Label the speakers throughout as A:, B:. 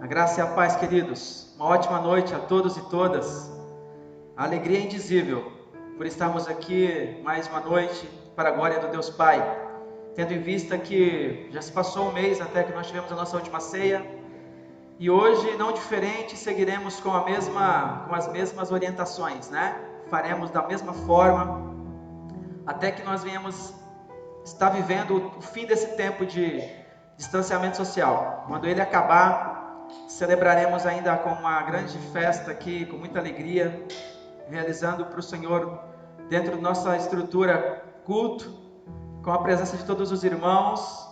A: graça e a paz, queridos. Uma ótima noite a todos e todas. A alegria é indizível por estarmos aqui mais uma noite para a glória do Deus Pai. Tendo em vista que já se passou um mês até que nós tivemos a nossa última ceia. E hoje, não diferente, seguiremos com as mesmas orientações, né? Faremos da mesma forma, até que nós venhamos estar vivendo o fim desse tempo de distanciamento social. Quando ele acabar, celebraremos ainda com uma grande festa aqui, com muita alegria, realizando para o Senhor, dentro da nossa estrutura culto, com a presença de todos os irmãos,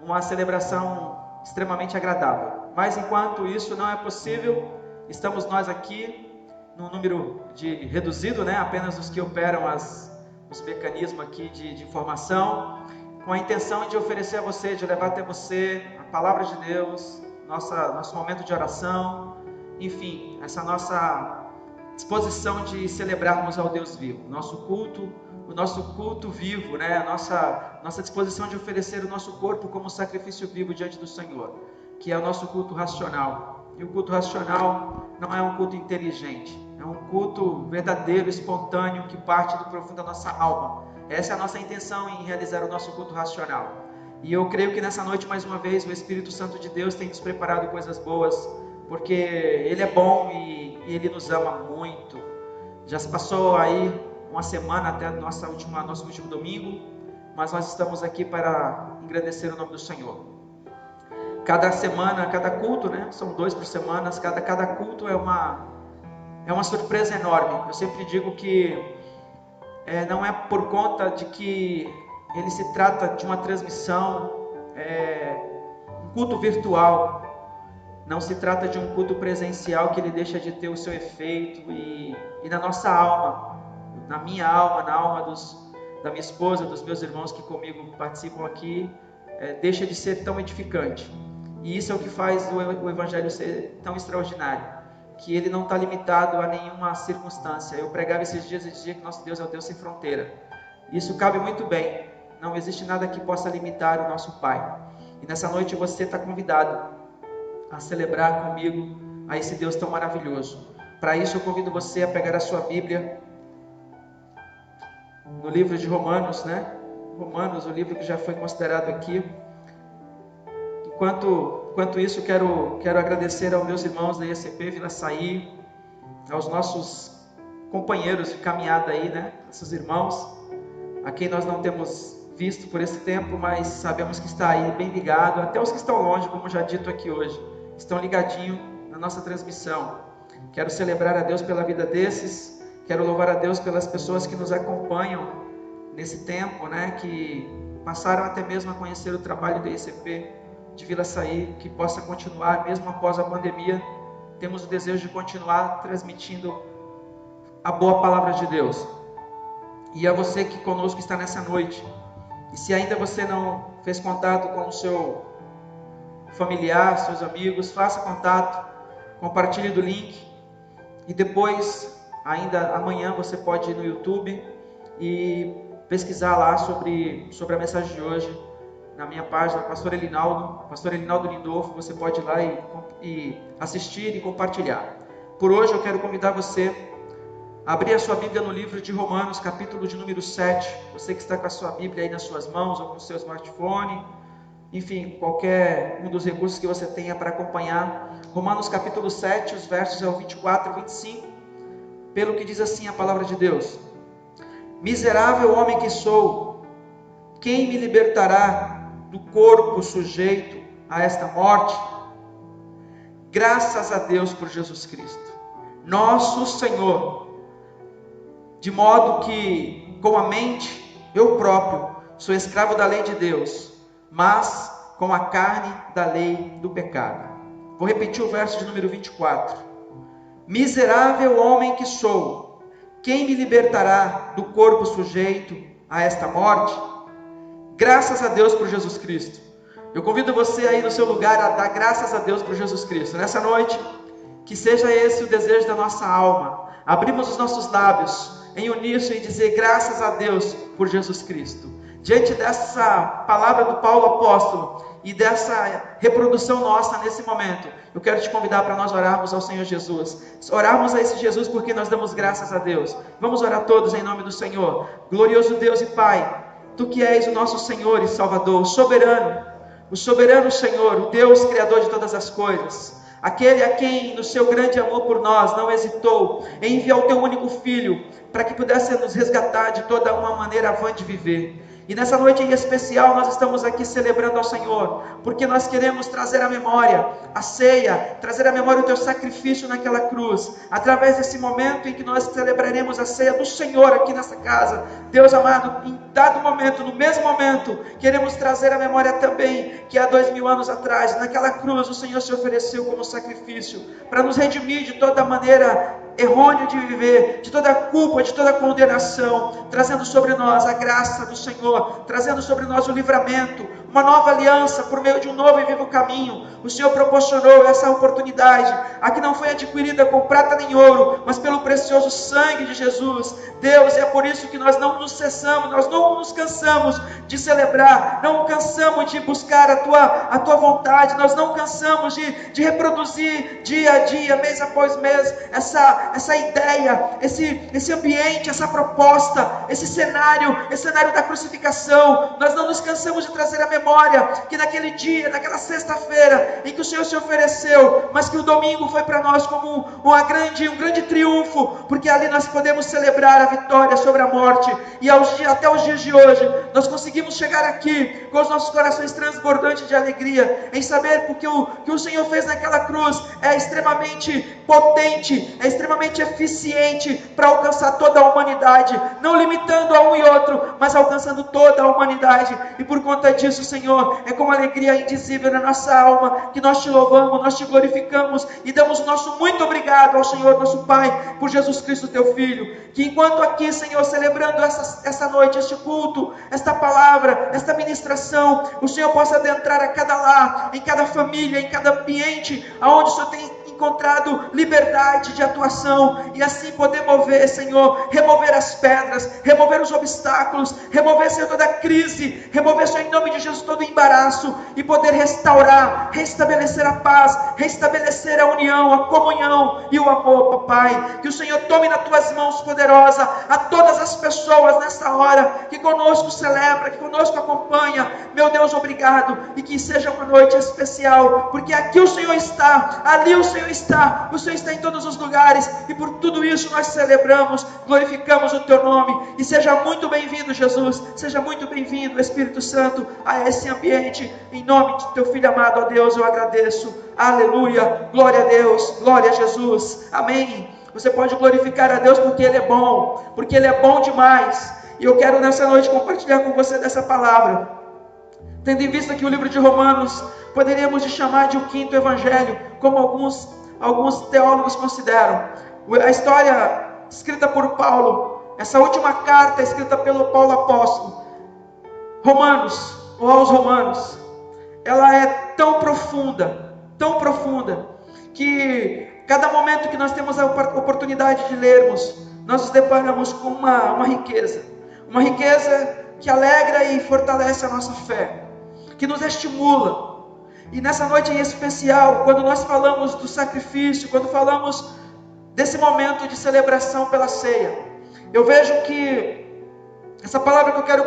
A: uma celebração extremamente agradável. Mas enquanto isso não é possível, estamos nós aqui, num número reduzido, né? Apenas os que operam os mecanismos aqui de informação, com a intenção de oferecer a você, de levar até você a palavra de Deus, nosso momento de oração, enfim, essa nossa disposição de celebrarmos ao Deus vivo, o nosso culto vivo, né? A nossa disposição de oferecer o nosso corpo como sacrifício vivo diante do Senhor, que é o nosso culto racional. E o culto racional não é um culto inteligente, é um culto verdadeiro, espontâneo, que parte do profundo da nossa alma. Essa é a nossa intenção em realizar o nosso culto racional. E eu creio que nessa noite, mais uma vez, o Espírito Santo de Deus tem nos preparado coisas boas, porque Ele é bom e Ele nos ama muito. Já se passou aí uma semana até nosso último domingo, mas nós estamos aqui para engrandecer o nome do Senhor. Cada semana, cada culto, né? São 2 por semana, cada culto é uma surpresa enorme. Eu sempre digo que não é por conta de que ele se trata de uma transmissão, um culto virtual. Não se trata de um culto presencial que ele deixa de ter o seu efeito e na nossa alma, na minha alma, na alma da minha esposa, dos meus irmãos que comigo participam aqui, deixa de ser tão edificante. E isso é o que faz o Evangelho ser tão extraordinário, que ele não está limitado a nenhuma circunstância. Eu pregava esses dias e dizia que nosso Deus é o Deus sem fronteira. Isso cabe muito bem. Não existe nada que possa limitar o nosso Pai. E nessa noite você está convidado a celebrar comigo a esse Deus tão maravilhoso. Para isso eu convido você a pegar a sua Bíblia no livro de Romanos, né? Romanos, o livro que já foi considerado aqui. Enquanto isso, quero agradecer aos meus irmãos da IECP Vila Saí, aos nossos companheiros de caminhada aí, né? Nossos irmãos, a quem nós não temos visto por esse tempo, mas sabemos que está aí bem ligado, até os que estão longe, como já dito aqui hoje, estão ligadinhos na nossa transmissão. Quero celebrar a Deus pela vida desses, quero louvar a Deus pelas pessoas que nos acompanham nesse tempo, né? Que passaram até mesmo a conhecer o trabalho da IECP de Vila Saí, que possa continuar mesmo após a pandemia. Temos o desejo de continuar transmitindo a boa palavra de Deus. E a você que conosco está nessa noite, e se ainda você não fez contato com o seu familiar, seus amigos, faça contato, compartilhe do link, e depois, ainda amanhã, você pode ir no YouTube e pesquisar lá sobre a mensagem de hoje, na minha página, Pastor Elinaldo Lindolfo. Você pode ir lá e assistir e compartilhar. Por hoje eu quero convidar você a abrir a sua Bíblia no livro de Romanos, capítulo de número 7. Você que está com a sua Bíblia aí nas suas mãos, ou com o seu smartphone, enfim, qualquer um dos recursos que você tenha para acompanhar. Romanos capítulo 7, os versos 24 e 25, pelo que diz assim a palavra de Deus: Miserável homem que sou, quem me libertará do corpo sujeito a esta morte? Graças a Deus por Jesus Cristo, nosso Senhor, de modo que com a mente eu próprio sou escravo da lei de Deus, mas com a carne da lei do pecado. Vou repetir o verso de número 24. Miserável homem que sou, quem me libertará do corpo sujeito a esta morte? Graças a Deus por Jesus Cristo. Eu convido você aí no seu lugar a dar graças a Deus por Jesus Cristo. Nessa noite, que seja esse o desejo da nossa alma. Abrimos os nossos lábios em uníssono e dizer graças a Deus por Jesus Cristo. Diante dessa palavra do Paulo apóstolo, e dessa reprodução nossa nesse momento, eu quero te convidar para nós orarmos ao Senhor Jesus. Orarmos a esse Jesus porque nós damos graças a Deus. Vamos orar todos em nome do Senhor. Glorioso Deus e Pai, Tu que és o nosso Senhor e Salvador, o soberano Senhor, o Deus Criador de todas as coisas, aquele a quem no seu grande amor por nós não hesitou em enviar o Teu único Filho para que pudesse nos resgatar de toda uma maneira vã de viver. E nessa noite em especial nós estamos aqui celebrando ao Senhor, porque nós queremos trazer à memória a ceia, trazer à memória o Teu sacrifício naquela cruz, através desse momento em que nós celebraremos a ceia do Senhor aqui nessa casa. Deus amado, em dado momento, no mesmo momento, queremos trazer à memória também que há 2000 anos atrás, naquela cruz, o Senhor se ofereceu como sacrifício, para nos redimir de toda maneira errônea de viver, de toda culpa, de toda condenação, trazendo sobre nós a graça do Senhor, trazendo sobre nós o livramento, uma nova aliança por meio de um novo e vivo caminho. O Senhor proporcionou essa oportunidade, a que não foi adquirida com prata nem ouro, mas pelo precioso sangue de Jesus. Deus, é por isso que nós não nos cessamos, nós não nos cansamos de celebrar, não cansamos de buscar a Tua vontade, nós não cansamos de reproduzir dia a dia, mês após mês, essa ideia, esse ambiente, essa proposta, esse cenário da crucificação. Nós não nos cansamos de trazer a memória que naquele dia, naquela sexta-feira em que o Senhor se ofereceu, mas que o domingo foi para nós como um grande triunfo, porque ali nós podemos celebrar a vitória sobre a morte. E até os dias de hoje nós conseguimos chegar aqui com os nossos corações transbordantes de alegria, em saber que o que o Senhor fez naquela cruz é extremamente potente, é extremamente eficiente para alcançar toda a humanidade, não limitando a um e outro, mas alcançando toda a humanidade. E por conta disso, Senhor, é com alegria indizível na nossa alma que nós Te louvamos, nós Te glorificamos e damos o nosso muito obrigado ao Senhor, nosso Pai, por Jesus Cristo, Teu Filho, que enquanto aqui, Senhor, celebrando essa noite, este culto, esta palavra, esta ministração, o Senhor possa adentrar a cada lar, em cada família, em cada ambiente, aonde o Senhor tem encontrado liberdade de atuação, e assim poder mover, Senhor, remover as pedras, remover os obstáculos, remover, Senhor, toda a crise, remover, Senhor, em nome de Jesus, todo o embaraço, e poder restaurar, restabelecer a paz, restabelecer a união, a comunhão e o amor, papai. Que o Senhor tome nas Tuas mãos poderosa a todas as pessoas nessa hora, que conosco celebra, que conosco acompanha. Meu Deus, obrigado, e que seja uma noite especial, porque aqui o Senhor está, ali o Senhor está em todos os lugares, e por tudo isso nós celebramos, glorificamos o Teu nome. E seja muito bem-vindo, Jesus, seja muito bem-vindo, Espírito Santo, a esse ambiente, em nome de Teu Filho amado. Ó Deus, eu agradeço, aleluia, glória a Deus, glória a Jesus, amém. Você pode glorificar a Deus porque Ele é bom demais. E eu quero nessa noite compartilhar com você dessa palavra, tendo em vista que o livro de Romanos poderíamos chamar de o quinto evangelho, como alguns teólogos consideram. A história escrita por Paulo, essa última carta escrita pelo Paulo apóstolo, Romanos, ou aos Romanos, ela é tão profunda, que cada momento que nós temos a oportunidade de lermos, nós nos deparamos com uma riqueza que alegra e fortalece a nossa fé, que nos estimula. E nessa noite em especial, quando nós falamos do sacrifício, quando falamos desse momento de celebração pela ceia, eu vejo que essa palavra que eu quero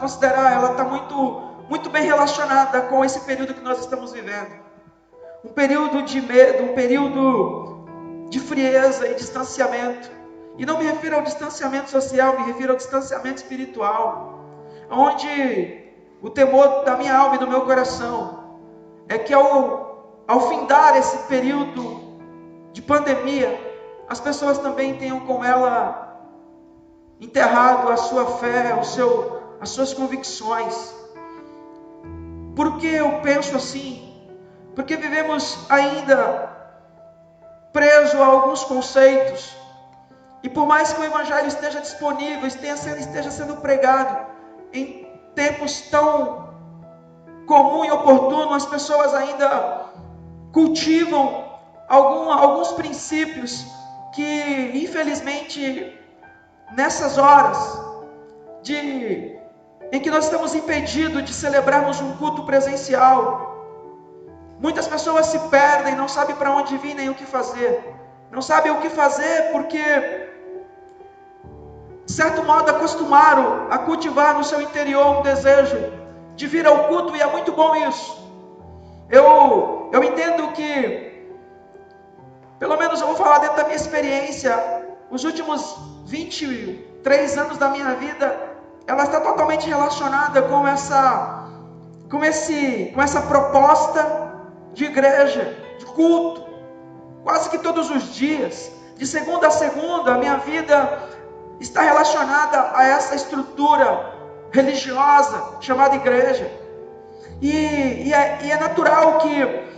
A: considerar, ela está muito bem relacionada com esse período que nós estamos vivendo. Um período de medo, um período de frieza e distanciamento. E não me refiro ao distanciamento social, me refiro ao distanciamento espiritual, onde o temor da minha alma e do meu coração é que ao findar esse período de pandemia, as pessoas também tenham com ela enterrado a sua fé, as suas convicções. Por que eu penso assim? Porque vivemos ainda presos a alguns conceitos, e por mais que o Evangelho esteja disponível, esteja sendo pregado em tempos tão comum e oportuno, as pessoas ainda cultivam alguns princípios que, infelizmente, nessas horas de em que nós estamos impedidos de celebrarmos um culto presencial. Muitas pessoas se perdem, não sabem para onde vir nem o que fazer. Não sabem o que fazer porque, de certo modo, acostumaram a cultivar no seu interior um desejo de vir ao culto, e é muito bom isso. Eu entendo que, pelo menos eu vou falar dentro da minha experiência, os últimos 23 anos da minha vida, ela está totalmente relacionada com essa proposta de igreja, de culto, quase que todos os dias, de segunda a segunda, a minha vida está relacionada a essa estrutura religiosa chamada igreja. E é natural que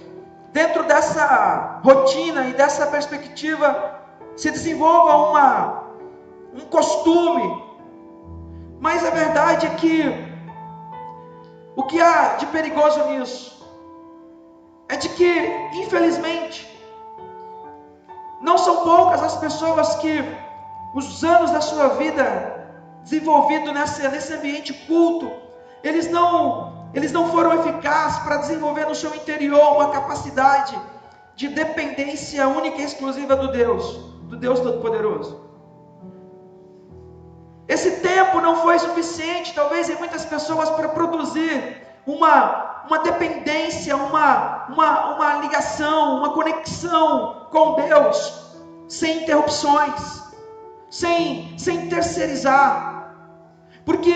A: dentro dessa rotina e dessa perspectiva se desenvolva um costume. Mas a verdade é que o que há de perigoso nisso é de que, infelizmente, não são poucas as pessoas que os anos da sua vida desenvolvido nesse ambiente culto, eles não foram eficazes para desenvolver no seu interior uma capacidade de dependência única e exclusiva do Deus Todo-Poderoso. Esse tempo não foi suficiente, talvez, em muitas pessoas, para produzir uma dependência, uma ligação, uma conexão com Deus, sem interrupções, sem terceirizar. Porque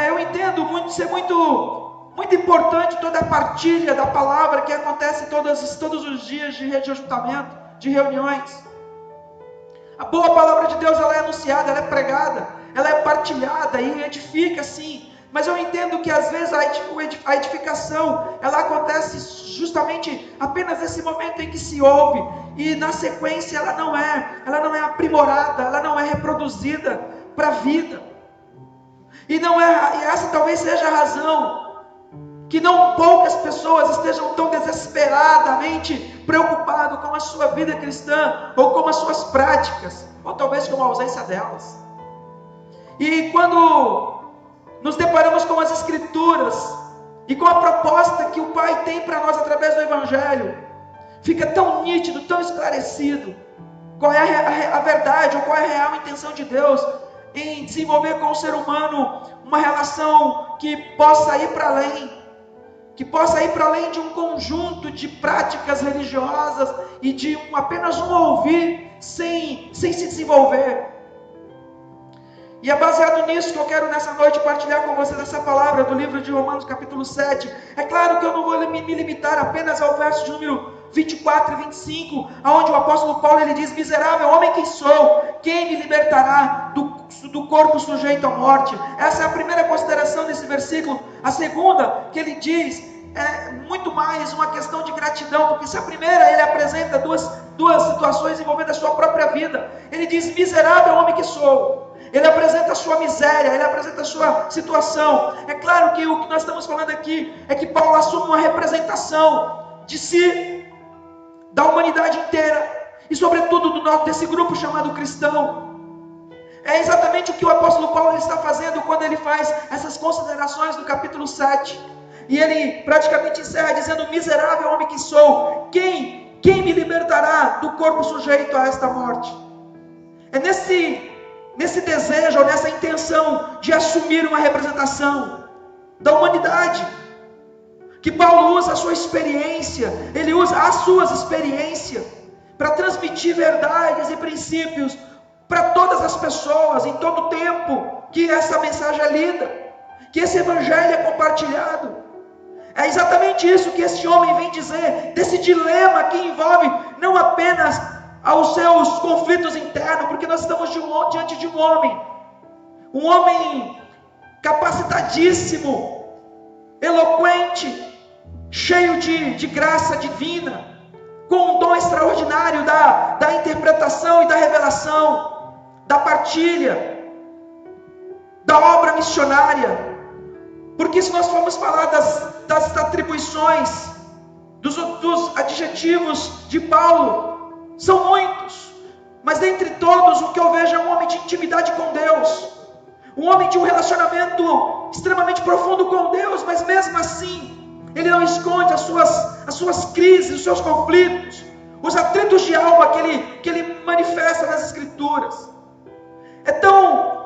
A: eu entendo ser muito importante toda a partilha da palavra que acontece todos os dias de ajuntamento, de reuniões. A boa palavra de Deus, ela é anunciada, ela é pregada, ela é partilhada e edifica, sim. Mas eu entendo que às vezes a edificação, ela acontece justamente apenas nesse momento em que se ouve, e na sequência ela não é aprimorada, ela não é reproduzida para a vida. E essa talvez seja a razão que não poucas pessoas estejam tão desesperadamente preocupadas com a sua vida cristã, ou com as suas práticas, ou talvez com a ausência delas. E quando nos deparamos com as Escrituras e com a proposta que o Pai tem para nós através do Evangelho, fica tão nítido, tão esclarecido qual é a verdade, ou qual é a real intenção de Deus em desenvolver com o ser humano uma relação que possa ir para além de um conjunto de práticas religiosas e de apenas um ouvir sem se desenvolver. E é baseado nisso que eu quero nessa noite partilhar com vocês essa palavra do livro de Romanos capítulo 7. É claro que eu não vou me limitar apenas ao verso de número 24 e 25, onde o apóstolo Paulo ele diz: miserável homem que sou, quem me libertará do corpo sujeito à morte? Essa é a primeira consideração desse versículo. A segunda, que ele diz, é muito mais uma questão de gratidão, porque se a primeira ele apresenta duas situações envolvendo a sua própria vida. Ele diz: miserável homem que sou. Ele apresenta a sua miséria, ele apresenta a sua situação. É claro que o que nós estamos falando aqui é que Paulo assume uma representação de si, da humanidade inteira, e sobretudo desse grupo chamado cristão. É exatamente o que o apóstolo Paulo está fazendo quando ele faz essas considerações no capítulo 7. E ele praticamente encerra dizendo: miserável homem que sou, quem me libertará do corpo sujeito a esta morte? É nesse desejo, ou nessa intenção de assumir uma representação da humanidade, que Paulo usa a sua experiência, ele usa as suas experiências para transmitir verdades e princípios para todas as pessoas, em todo o tempo que essa mensagem é lida, que esse evangelho é compartilhado. É exatamente isso que esse homem vem dizer, desse dilema que envolve não apenas aos seus conflitos internos, porque nós estamos diante de um homem capacitadíssimo, eloquente, cheio de graça divina, com um dom extraordinário da interpretação e da revelação, da partilha, da obra missionária. Porque se nós formos falar das atribuições, dos adjetivos de Paulo, são muitos, mas dentre todos o que eu vejo é um homem de intimidade com Deus, um homem de um relacionamento extremamente profundo com Deus, mas mesmo assim, ele não esconde as suas crises, os seus conflitos, os atritos de alma que ele manifesta nas Escrituras. É tão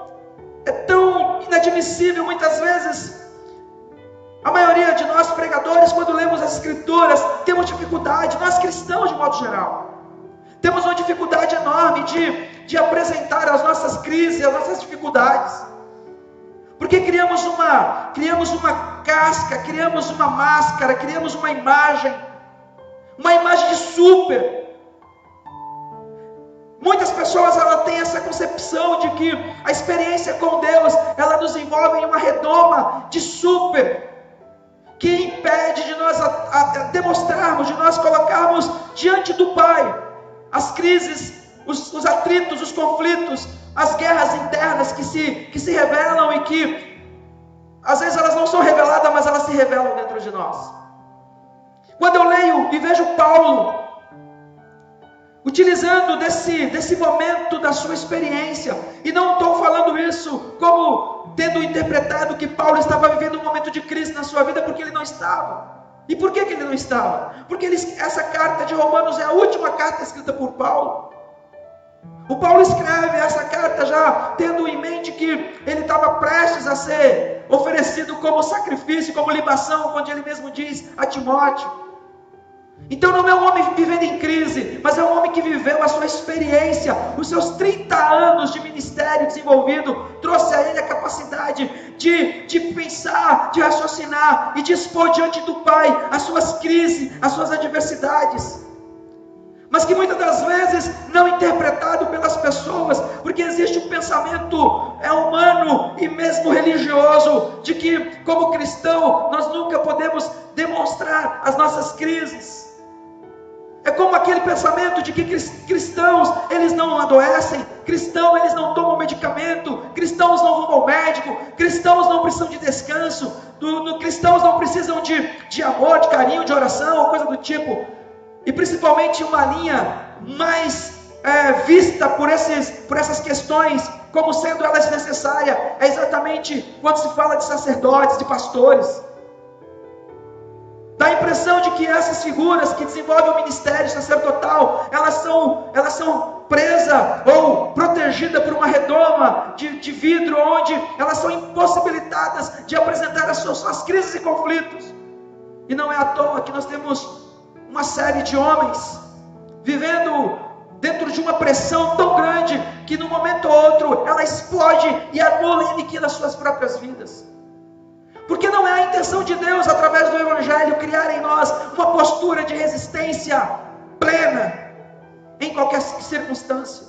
A: inadmissível muitas vezes. A maioria de nós pregadores, quando lemos as Escrituras, temos dificuldade, nós cristãos de modo geral, temos uma dificuldade enorme de apresentar as nossas crises, as nossas dificuldades, porque criamos uma casca, criamos uma máscara, criamos uma imagem de super. Muitas pessoas têm essa concepção de que a experiência com Deus, ela nos envolve em uma redoma de super, que impede de nós demonstrarmos, de nós colocarmos diante do Pai as crises, os atritos, os conflitos, as guerras internas que se revelam e que às vezes elas não são reveladas, mas elas se revelam dentro de nós. Quando eu leio e vejo Paulo utilizando desse momento da sua experiência, e não estou falando isso como tendo interpretado que Paulo estava vivendo um momento de crise na sua vida, porque ele não estava. E por que ele não estava? Porque essa carta de Romanos é a última carta escrita por Paulo. O Paulo escreve essa carta já tendo em mente que ele estava prestes a ser oferecido como sacrifício, como libação, quando ele mesmo diz a Timóteo. Então não é um homem vivendo em crise, mas é um homem que viveu a sua experiência, os seus 30 anos de ministério desenvolvido, trouxe a ele a capacidade de pensar, de raciocinar e de expor diante do Pai as suas crises, as suas adversidades. Mas que muitas das vezes não interpretado pelas pessoas, porque existe um pensamento humano e mesmo religioso, de que como cristão nós nunca podemos demonstrar as nossas crises. É como aquele pensamento de que cristãos, eles não adoecem, cristãos, eles não tomam medicamento, cristãos não vão ao médico, cristãos não precisam de descanso, cristãos não precisam de amor, de carinho, de oração, ou coisa do tipo. E principalmente uma linha mais vista por essas questões, como sendo elas necessárias, é exatamente quando se fala de sacerdotes, de pastores. Dá a impressão de que essas figuras que desenvolvem o ministério sacerdotal, elas são presas ou protegidas por uma redoma de vidro, onde elas são impossibilitadas de apresentar as suas crises e conflitos. E não é à toa que nós temos uma série de homens vivendo dentro de uma pressão tão grande, que num momento ou outro ela explode e anula e aniquila as suas próprias vidas. Porque não é a intenção de Deus, através do Evangelho, criar em nós uma postura de resistência plena em qualquer circunstância.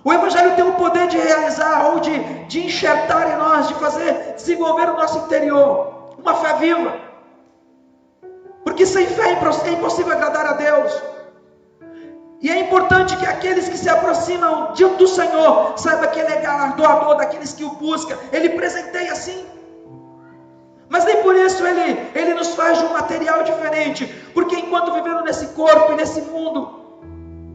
A: O Evangelho tem o poder de realizar ou de enxertar em nós, de fazer desenvolver o nosso interior uma fé viva. Porque sem fé é impossível agradar a Deus. E é importante que aqueles que se aproximam do Senhor saibam que Ele é galardoador daqueles que o buscam. Ele presenteia sim. Mas nem por isso Ele nos faz de um material diferente. Porque enquanto vivendo nesse corpo e nesse mundo,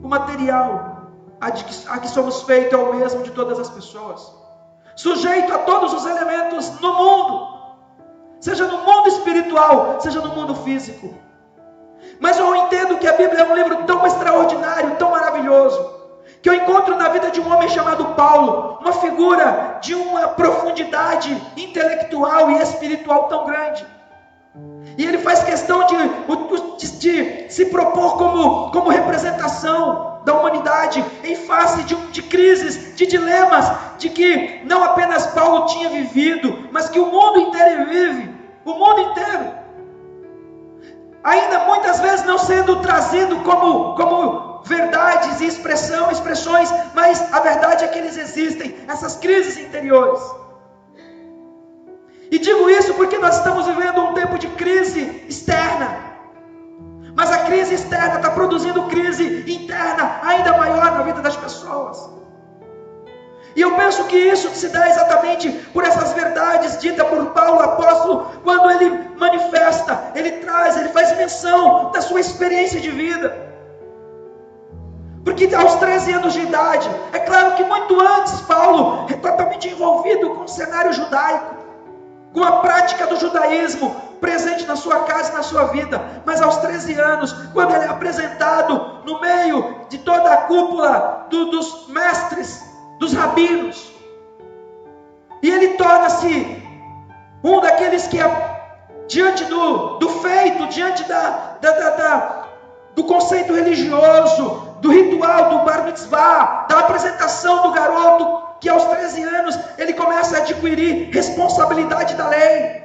A: o material a que somos feitos é o mesmo de todas as pessoas. Sujeito a todos os elementos no mundo. Seja no mundo espiritual, seja no mundo físico. Mas eu entendo que a Bíblia é um livro tão extraordinário, tão maravilhoso, que eu encontro na vida de um homem chamado Paulo, uma figura de uma profundidade intelectual e espiritual tão grande. E ele faz questão de se propor como representação da humanidade em face de crises, de dilemas, de que não apenas Paulo tinha vivido, mas que o mundo inteiro vive, o mundo inteiro. Ainda muitas vezes não sendo trazido como verdades e expressões, mas a verdade é que eles existem, essas crises interiores. E digo isso porque nós estamos vivendo um tempo de crise externa, mas a crise externa está produzindo crise interna ainda maior na vida das pessoas. E eu penso que isso se dá exatamente por essas verdades ditas por Paulo, apóstolo, quando ele manifesta, ele faz menção da sua experiência de vida. Porque
B: Porque aos 13 anos de idade, é claro que muito antes, Paulo é totalmente envolvido com o cenário judaico, com a prática do judaísmo presente na sua casa e na sua vida. Mas aos 13 anos, quando ele é apresentado no meio de toda a cúpula dos mestres, dos rabinos, e ele torna-se um daqueles que, diante do feito, diante do conceito religioso, do ritual do bar mitzvah, da apresentação do garoto, que aos 13 anos ele começa a adquirir responsabilidade da lei,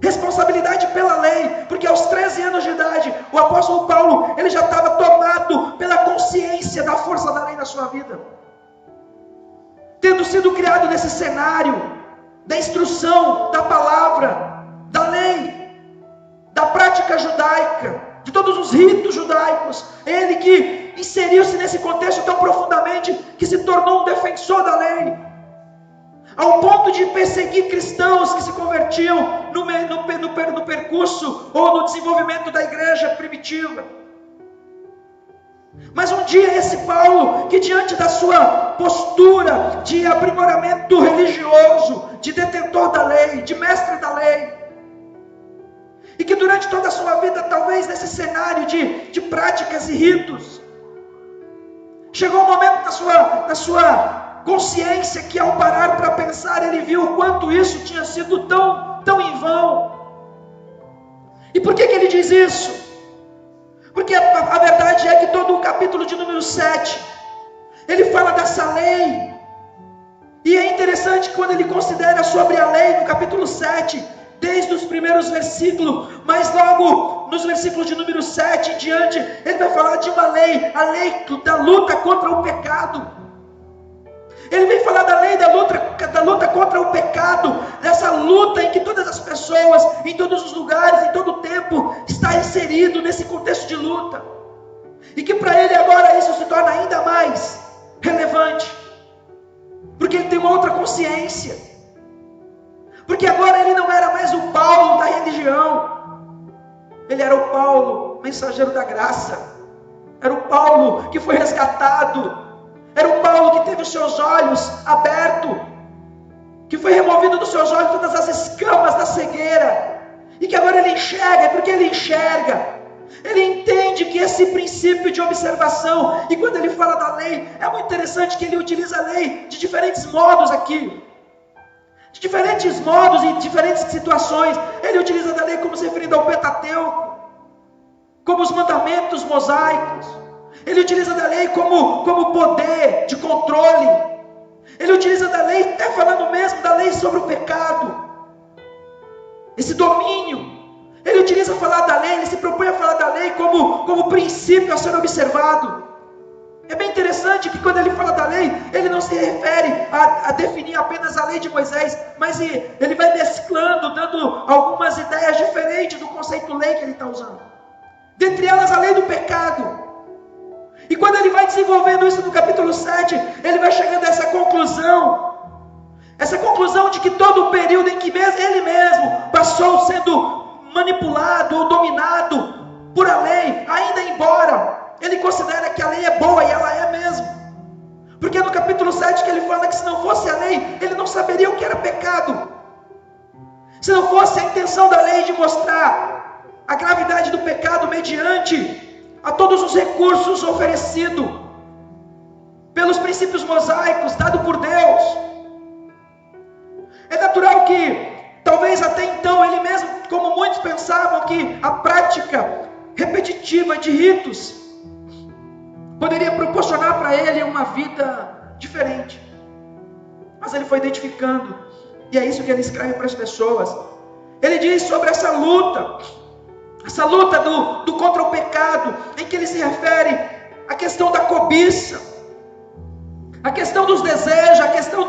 B: responsabilidade pela lei, porque aos 13 anos de idade, o apóstolo Paulo, ele já estava tomado pela consciência da força da lei na sua vida, tendo sido criado nesse cenário da instrução, da palavra, da lei, da prática judaica, de todos os ritos judaicos. Ele que inseriu-se nesse contexto tão profundamente, que se tornou um defensor da lei, ao ponto de perseguir cristãos que se convertiam no percurso ou no desenvolvimento da igreja primitiva. Mas um dia esse Paulo, que diante da sua postura de aprimoramento religioso, de detentor da lei, de mestre da lei, e que durante toda a sua vida, talvez nesse cenário de práticas e ritos, chegou um momento na sua consciência que, ao parar para pensar, ele viu o quanto isso tinha sido tão em vão. E por que ele diz isso? Porque a verdade é que todo o capítulo de número 7, ele fala dessa lei. E é interessante que quando ele considera sobre a lei no capítulo 7, desde os primeiros versículos, mas logo nos versículos de número 7 em diante, ele vai falar de uma lei, a lei da luta contra o pecado. Ele vem falar da lei da luta contra o pecado, dessa luta em que todas as pessoas, em todos os lugares, em todo o tempo, está inserido nesse contexto de luta. E que para ele agora isso se torna ainda mais relevante, porque ele tem uma outra consciência. Porque agora ele não era mais o Paulo da religião, ele era o Paulo, mensageiro da graça. Era o Paulo que foi resgatado. Era o Paulo que teve os seus olhos abertos, que foi removido dos seus olhos todas as escamas da cegueira, e que agora ele enxerga. É porque ele enxerga, ele entende que esse princípio de observação, e quando ele fala da lei, é muito interessante que ele utiliza a lei de diferentes modos aqui, de diferentes modos e diferentes situações. Ele utiliza da lei como se referindo ao Pentateuco, como os mandamentos mosaicos. Ele utiliza da lei como poder de controle. Ele utiliza da lei, até falando mesmo da lei sobre o pecado, esse domínio. Ele utiliza falar da lei, ele se propõe a falar da lei como princípio a ser observado. É bem interessante que quando ele fala da lei, ele não se refere a definir apenas a lei de Moisés, mas ele vai mesclando, dando algumas ideias diferentes do conceito lei que ele está usando. Dentre elas, a lei do pecado. E quando ele vai desenvolvendo isso no capítulo 7, ele vai chegando a essa conclusão de que todo o período em que ele mesmo passou sendo manipulado ou dominado por a lei, ainda embora ele considera que a lei é boa, e ela é mesmo, porque no capítulo 7 que ele fala que se não fosse a lei, ele não saberia o que era pecado. Se não fosse a intenção da lei de mostrar a gravidade do pecado mediante a todos os recursos oferecidos pelos princípios mosaicos dados por Deus, é natural que talvez até então ele mesmo, como muitos pensavam, que a prática repetitiva de ritos poderia proporcionar para ele uma vida diferente. Mas ele foi identificando, e é isso que ele escreve para as pessoas. Ele diz sobre essa luta do contra o pecado, em que ele se refere à questão da cobiça, a questão dos desejos, a questão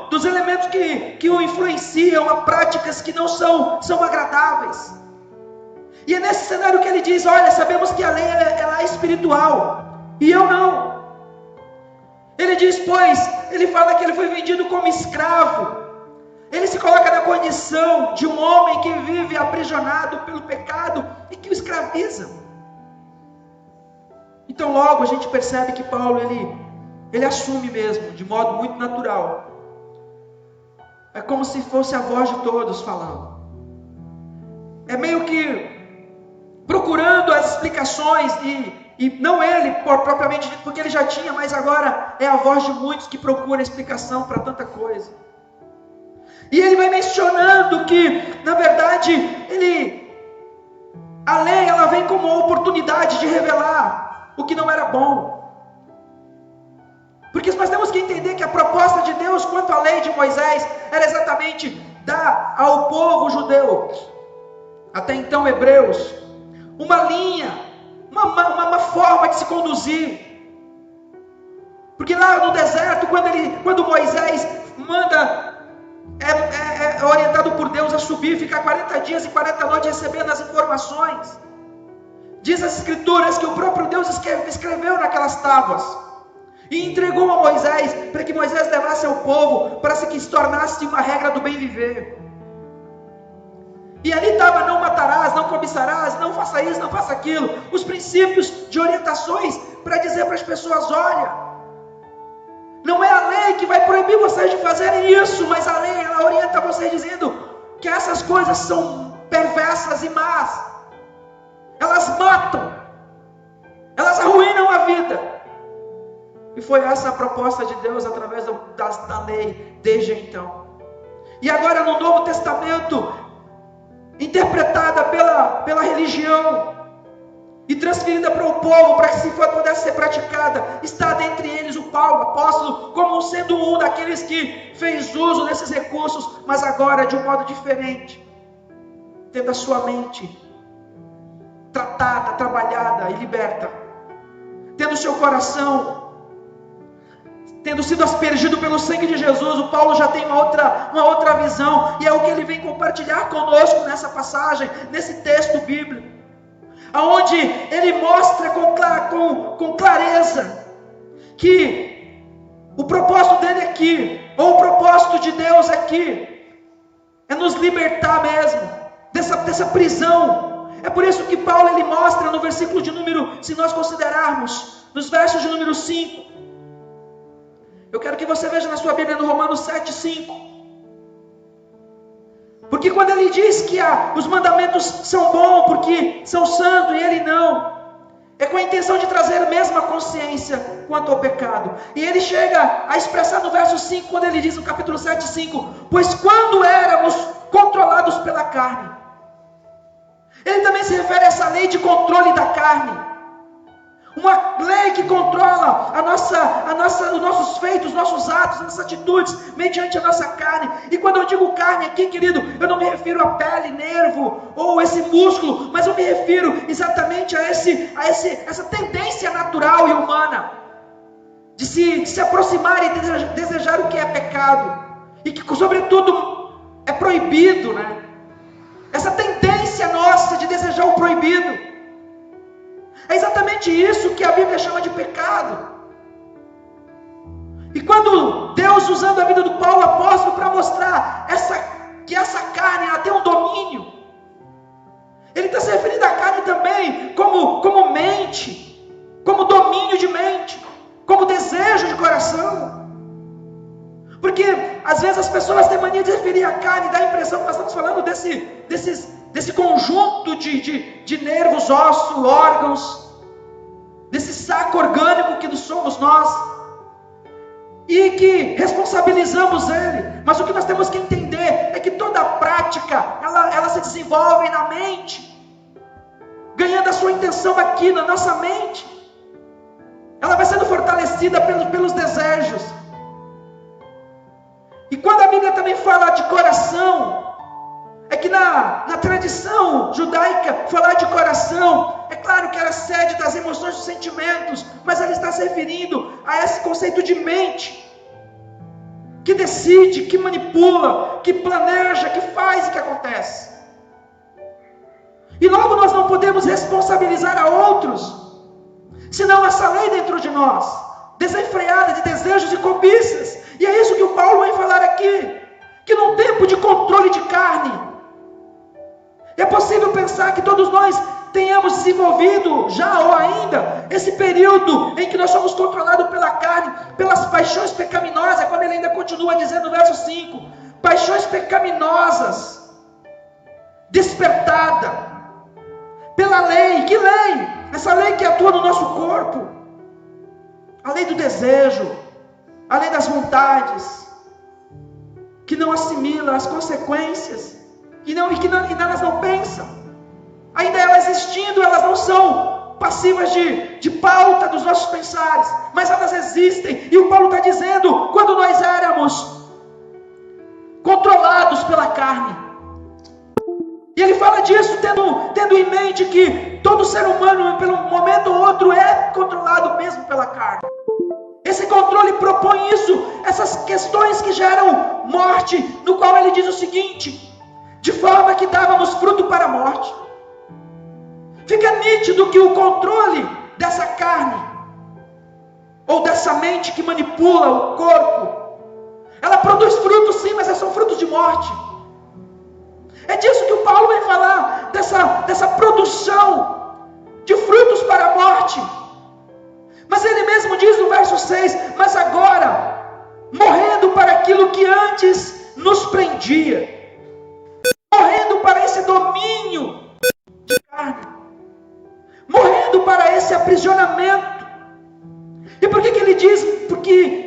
B: dos elementos que o influenciam a práticas que não são agradáveis. E é nesse cenário que ele diz: olha, sabemos que a lei ela é espiritual, e eu não. Ele diz, pois, ele fala que ele foi vendido como escravo. Ele se coloca na condição de um homem que vive aprisionado pelo pecado e que o escraviza. Então logo a gente percebe que Paulo, ele assume mesmo, de modo muito natural. É como se fosse a voz de todos falando. É meio que procurando as explicações, e não ele propriamente dito, porque ele já tinha, mas agora é a voz de muitos que procura explicação para tanta coisa. E ele vai mencionando que, na verdade, a lei ela vem como uma oportunidade de revelar o que não era bom. Porque nós temos que entender que a proposta de Deus quanto à lei de Moisés era exatamente dar ao povo judeu, até então hebreus, uma linha, uma forma de se conduzir. Porque lá no deserto, quando Moisés manda, é orientado por Deus a subir, ficar 40 dias e 40 noites recebendo as informações. Diz as escrituras que o próprio Deus escreveu naquelas tábuas e entregou a Moisés, para que Moisés levasse ao povo, para que se tornasse uma regra do bem viver. E ali estava: não matarás, não cobiçarás, não faça isso, não faça aquilo. Os princípios de orientações para dizer para as pessoas: olha, não é a lei que vai proibir vocês de fazerem isso, mas a lei ela orienta vocês dizendo que essas coisas são perversas e más. Elas matam, elas arruinam a vida. E foi essa a proposta de Deus através da lei desde então. E agora no Novo Testamento, interpretada pela religião e transferida para o povo, para que se pudesse ser praticada, está dentre eles o Paulo, apóstolo, como sendo um daqueles que fez uso desses recursos, mas agora de um modo diferente, tendo a sua mente tratada, trabalhada e liberta, tendo o seu coração tendo sido aspergido pelo sangue de Jesus. O Paulo já tem uma outra visão, e é o que ele vem compartilhar conosco nessa passagem, nesse texto bíblico, aonde ele mostra com clareza que o propósito dele aqui, ou o propósito de Deus aqui, é nos libertar mesmo dessa prisão. É por isso que Paulo ele mostra no versículo de número, se nós considerarmos, nos versos de número 5, eu quero que você veja na sua Bíblia no Romanos 7:5. Porque quando ele diz que os mandamentos são bons porque são santos e ele não, é com a intenção de trazer a mesma consciência quanto ao pecado. E ele chega a expressar no verso 5, quando ele diz no capítulo 7:5: pois quando éramos controlados pela carne. Ele também se refere a essa lei de controle da carne. Uma lei que controla os nossos feitos, os nossos atos, as nossas atitudes, mediante a nossa carne. E quando eu digo carne aqui, querido, eu não me refiro a pele, nervo, ou esse músculo, mas eu me refiro exatamente a essa tendência natural e humana, de se aproximar e desejar o que é pecado, e que sobretudo é proibido, né? Essa tendência nossa de desejar o proibido. É exatamente isso que a Bíblia chama de pecado. E quando Deus, usando a vida do Paulo apóstolo para mostrar que essa carne ela tem um domínio, ele está se referindo à carne também como mente, como domínio de mente, como desejo de coração. Porque às vezes as pessoas têm mania de referir a carne, dá a impressão que nós estamos falando desse conjunto de nervos, ossos, órgãos, desse saco orgânico que somos nós, e que responsabilizamos ele. Mas o que nós temos que entender é que toda prática ela se desenvolve na mente, ganhando a sua intenção aqui na nossa mente. Ela vai sendo fortalecida pelos desejos. E quando a Bíblia também fala de coração, é que na tradição judaica, falar de coração, é claro que era a sede das emoções e dos sentimentos, mas ela está se referindo a esse conceito de mente, que decide, que manipula, que planeja, que faz e que acontece. E logo nós não podemos responsabilizar a outros, senão essa lei dentro de nós, desenfreada de desejos e cobiças. E é isso que o Paulo vem falar aqui, que num tempo de controle de carne, é possível pensar que todos nós tenhamos desenvolvido já ou ainda esse período em que nós somos controlados pela carne, pelas paixões pecaminosas, quando ele ainda continua dizendo no verso 5, paixões pecaminosas, despertada pela lei. Que lei? Essa lei que atua no nosso corpo, a lei do desejo, a lei das vontades, que não assimila as consequências, e nelas não pensam. Ainda elas existindo, elas não são passivas de pauta dos nossos pensares, mas elas existem. E o Paulo está dizendo, quando nós éramos controlados pela carne, e ele fala disso tendo em mente que todo ser humano, pelo momento ou outro, é controlado mesmo pela carne. Esse controle propõe isso, essas questões que geram morte, no qual ele diz o seguinte: de forma que dávamos fruto para a morte. Fica nítido que o controle dessa carne, ou dessa mente que manipula o corpo, ela produz frutos sim, mas são frutos de morte. É disso que o Paulo vem falar, dessa produção de frutos para a morte. Mas ele mesmo diz no verso 6, mas agora, morrendo para aquilo que antes nos prendia, morrendo para esse domínio de carne, morrendo para esse aprisionamento. E por que ele diz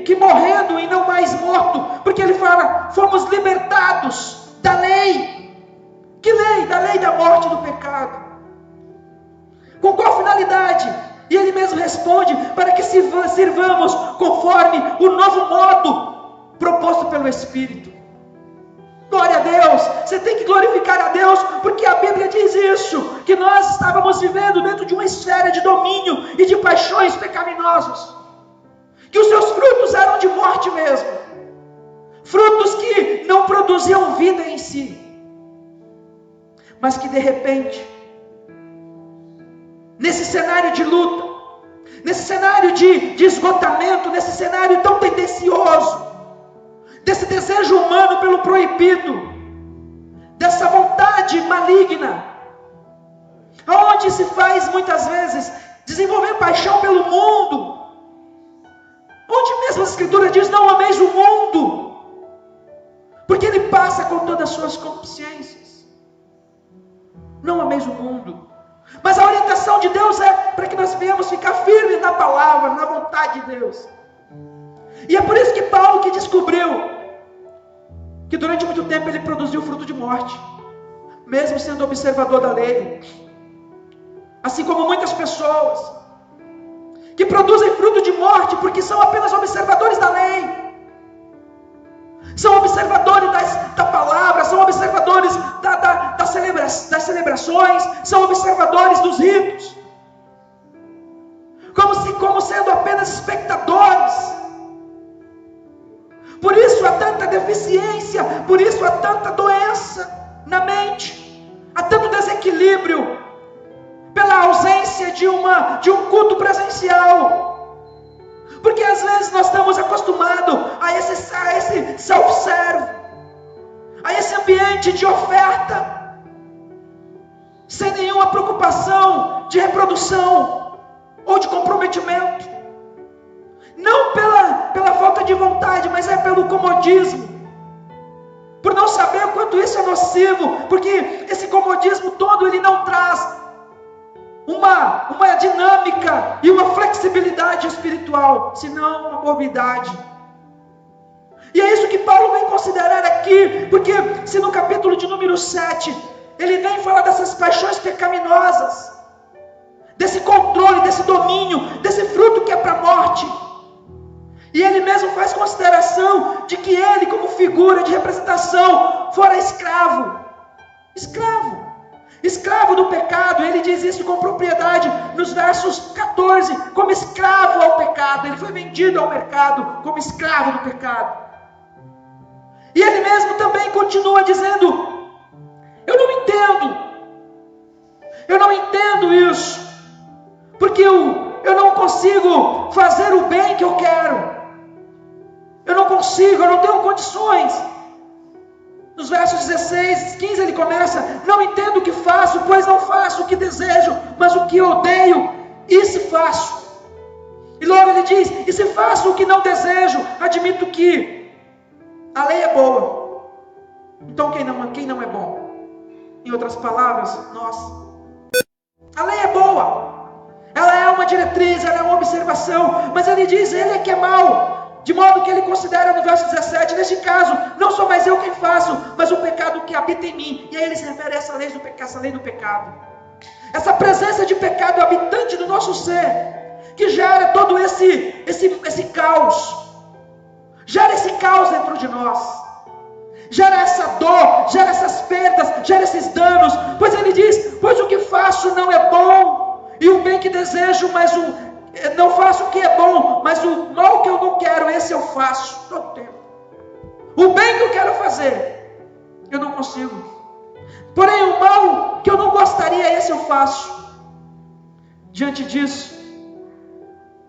B: que morrendo e não mais morto? Porque ele fala, fomos libertados da lei. Que lei? Da lei da morte e do pecado. Com qual finalidade? E ele mesmo responde, para que sirvamos conforme o novo modo proposto pelo Espírito. Glória a Deus. Você tem que glorificar a Deus, porque a Bíblia diz isso, que nós estávamos vivendo dentro de uma esfera de domínio e de paixões pecaminosas, que os seus frutos eram de morte mesmo, frutos que não produziam vida em si, mas que de repente, nesse cenário de luta, nesse cenário de esgotamento, nesse cenário tão tendencioso, desse desejo humano pelo proibido, dessa vontade maligna, aonde se faz muitas vezes desenvolver paixão pelo mundo, onde mesmo a Escritura diz, não ameis o mundo, porque ele passa com todas as suas concupiscências. Não ameis o mundo. Mas a orientação de Deus é para que nós venhamos ficar firmes na palavra, na vontade de Deus. E é por isso que Paulo, que descobriu que durante muito tempo ele produziu fruto de morte, mesmo sendo observador da lei, assim como muitas pessoas que produzem fruto de morte porque são apenas observadores da lei, são observadores da palavra, são observadores das celebrações, são observadores dos ritos, como sendo apenas espectadores. Por isso há tanta deficiência, por isso há tanta doença na mente, há tanto desequilíbrio, pela ausência de um culto presencial. Porque às vezes nós estamos acostumados a esse self-serve, a esse ambiente de oferta, sem nenhuma preocupação de reprodução ou de comprometimento. Não pela falta de vontade, mas é pelo comodismo, por não saber o quanto isso é nocivo, porque esse comodismo todo ele não traz uma dinâmica e uma flexibilidade espiritual, senão uma morbidade. E é isso que Paulo vem considerar aqui, porque se no capítulo de número 7, ele vem falar dessas paixões pecaminosas, desse controle, desse domínio, desse fruto que é para a morte, e ele mesmo faz consideração de que ele, como figura de representação, fora escravo do pecado. Ele diz isso com propriedade nos versos 14, como escravo ao pecado. Ele foi vendido ao mercado como escravo do pecado. E ele mesmo também continua dizendo, eu não entendo isso, porque eu não consigo fazer o bem que eu quero, eu não tenho condições. Nos versos 16, 15 ele começa: não entendo o que faço, pois não faço o que desejo, mas o que odeio, isso faço. E logo ele diz: e se faço o que não desejo, admito que a lei é boa. Então quem não é bom? Em outras palavras, nós. A lei é boa, ela é uma diretriz, ela é uma observação, mas ele diz, ele é que é mau, de modo que ele considera no verso 17, neste caso, não sou mais eu quem faço, mas o pecado que habita em mim. E aí ele se refere a essa lei do pecado, essa presença de pecado habitante do nosso ser, que gera todo esse caos, gera esse caos dentro de nós, gera essa dor, gera essas perdas, gera esses danos. Pois ele diz, pois o que faço não é bom, e o bem que desejo, mas não faço o que é bom, mas o mal que eu não quero, esse eu faço todo tempo. O bem que eu quero fazer, eu não consigo. Porém o mal que eu não gostaria, esse eu faço. Diante disso,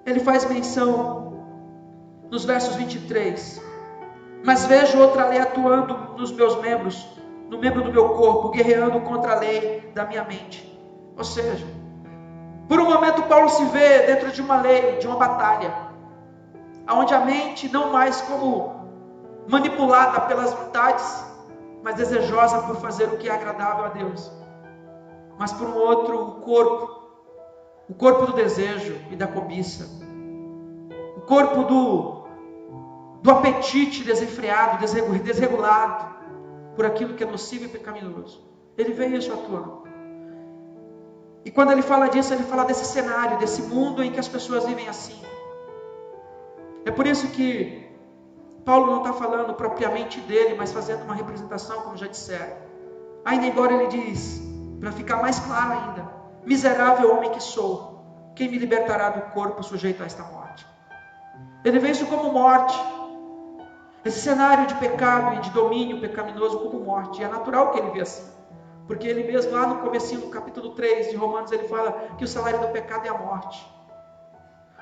B: ele faz menção nos versos 23. Mas vejo outra lei atuando nos meus membros, no membro do meu corpo, guerreando contra a lei da minha mente. Ou seja, por um momento Paulo se vê dentro de uma lei, de uma batalha, onde a mente não mais como manipulada pelas vontades, mas desejosa por fazer o que é agradável a Deus. Mas por um outro, o corpo do desejo e da cobiça, o corpo do apetite desenfreado, desregulado, por aquilo que é nocivo e pecaminoso. Ele vê isso atuando. E quando ele fala disso, ele fala desse cenário, desse mundo em que as pessoas vivem assim. É por isso que Paulo não está falando propriamente dele, mas fazendo uma representação, como já disseram. Ainda embora ele diz, para ficar mais claro ainda, miserável homem que sou, quem me libertará do corpo sujeito a esta morte? Ele vê isso como morte. Esse cenário de pecado e de domínio pecaminoso como morte. E é natural que ele vê assim. Porque ele mesmo lá no comecinho, no capítulo 3 de Romanos, ele fala que o salário do pecado é a morte.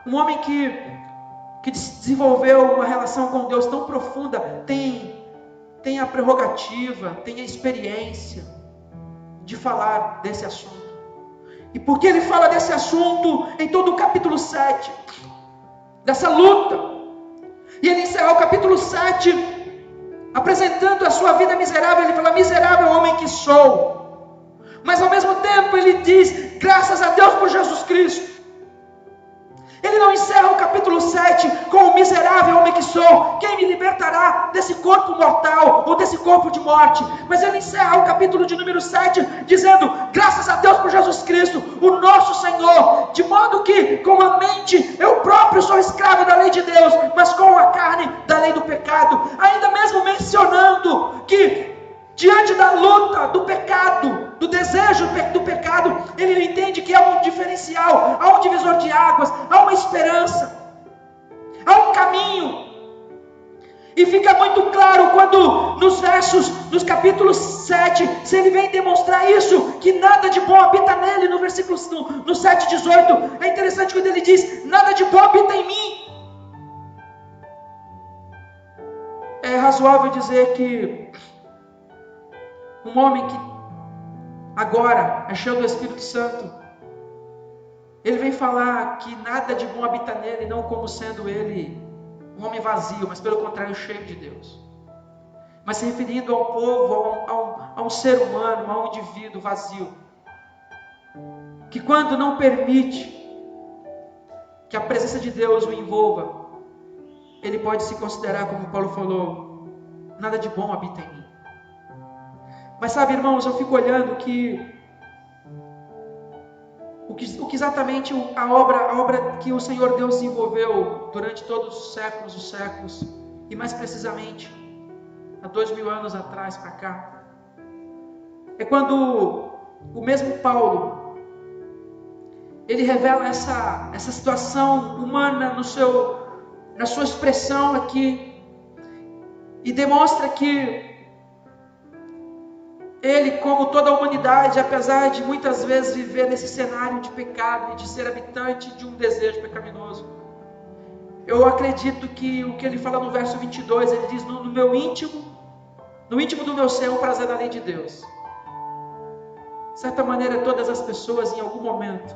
B: Um homem que desenvolveu uma relação com Deus tão profunda, tem a prerrogativa, tem a experiência de falar desse assunto. E porque ele fala desse assunto em todo o capítulo 7, dessa luta, e ele encerra o capítulo 7 apresentando a sua vida miserável. Ele fala, miserável homem que sou. Mas ao mesmo tempo ele diz, graças a Deus por Jesus Cristo. Ele não encerra o capítulo 7 com o miserável homem que sou, quem me libertará desse corpo mortal ou desse corpo de morte. Mas ele encerra o capítulo de número 7 dizendo, graças a Deus por Jesus Cristo, o nosso Senhor, de modo que com a mente eu próprio sou escravo da lei de Deus, mas com a carne da lei do pecado. Ainda mesmo mencionando que diante da luta, do pecado, do desejo do pecado, ele entende que há um diferencial, há um divisor de águas, há uma esperança, há um caminho. E fica muito claro quando nos capítulos 7, se ele vem demonstrar isso, que nada de bom habita nele, no versículo no 7:18, é interessante quando ele diz, nada de bom habita em mim. É razoável dizer que um homem que agora é cheio do Espírito Santo, ele vem falar que nada de bom habita nele, não como sendo ele um homem vazio, mas pelo contrário, cheio de Deus. Mas se referindo ao povo, a um ser humano, a um indivíduo vazio, que quando não permite que a presença de Deus o envolva, ele pode se considerar, como Paulo falou, nada de bom habita em mim. Mas sabe, irmãos, eu fico olhando o que exatamente a obra que o Senhor Deus desenvolveu durante todos os séculos, e mais precisamente há 2000 anos atrás para cá, é quando o mesmo Paulo, ele revela essa situação humana na sua expressão aqui, e demonstra que ele, como toda a humanidade, apesar de muitas vezes viver nesse cenário de pecado e de ser habitante de um desejo pecaminoso, eu acredito que o que ele fala no verso 22, ele diz, no meu íntimo No íntimo do meu ser é um prazer na lei de Deus. De certa maneira, todas as pessoas, em algum momento,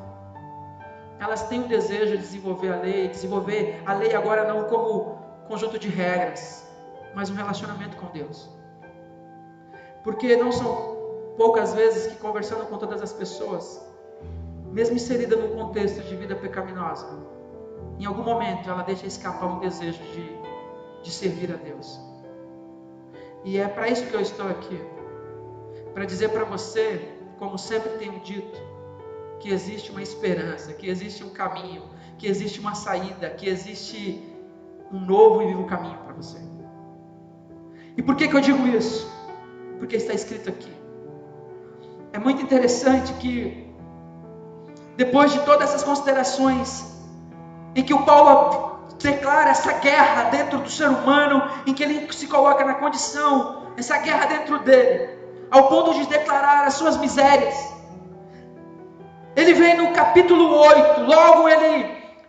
B: elas têm o desejo de desenvolver a lei agora não como conjunto de regras, mas um relacionamento com Deus. Porque não são poucas vezes que, conversando com todas as pessoas, mesmo inserida num contexto de vida pecaminosa, em algum momento ela deixa escapar um desejo de servir a Deus. E é para isso que eu estou aqui, para dizer para você, como sempre tenho dito, que existe uma esperança, que existe um caminho, que existe uma saída, que existe um novo e vivo caminho para você. E por que eu digo isso? Porque está escrito aqui. É muito interessante que, depois de todas essas considerações, em que o Paulo declara essa guerra dentro do ser humano, em que ele se coloca na condição, essa guerra dentro dele, ao ponto de declarar as suas misérias, ele vem no capítulo 8, logo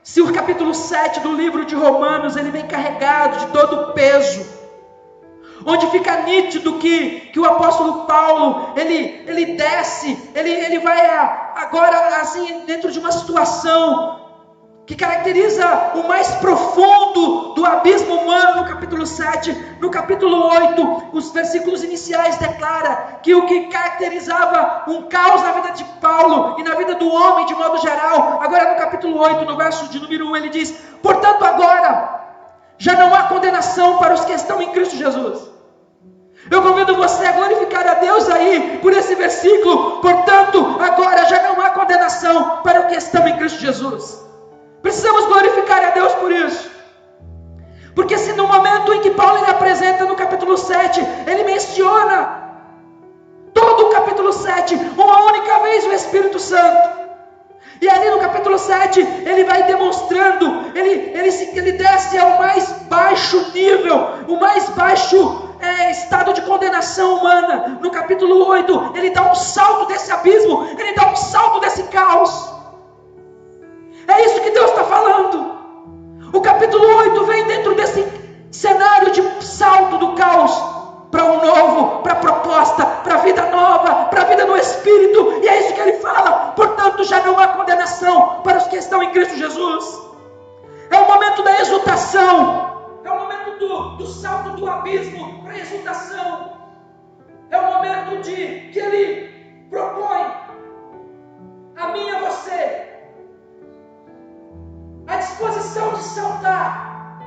B: se o capítulo 7 do livro de Romanos, ele vem carregado de todo o peso, onde fica nítido que o apóstolo Paulo, ele desce, ele vai agora assim, dentro de uma situação que caracteriza o mais profundo do abismo humano no capítulo 7, no capítulo 8, os versículos iniciais declara que o que caracterizava um caos na vida de Paulo e na vida do homem de modo geral, agora no capítulo 8, no verso de número 1, ele diz: portanto agora, já não há condenação para os que estão em Cristo Jesus. Eu convido você a glorificar a Deus aí, por esse versículo. Portanto, agora já não há condenação para os que estão em Cristo Jesus. Precisamos glorificar a Deus por isso. Porque se no momento em que Paulo ele apresenta no capítulo 7, ele menciona todo o capítulo 7, uma única vez o Espírito Santo. E ali no capítulo 7, ele vai demonstrando, ele desce ao mais baixo nível, o mais baixo estado de condenação humana. No capítulo 8, ele dá um salto desse abismo, ele dá um salto desse caos. É isso que Deus está falando. O capítulo 8 vem dentro desse cenário de salto do caos para um novo, para a proposta, para a vida nova, para a vida no Espírito. E é isso que ele fala. Portanto, já não há condenação para os que estão em Cristo Jesus. É o momento da exultação. É o momento do salto do abismo para a exultação. É o momento que ele propõe a mim e a você a disposição de saltar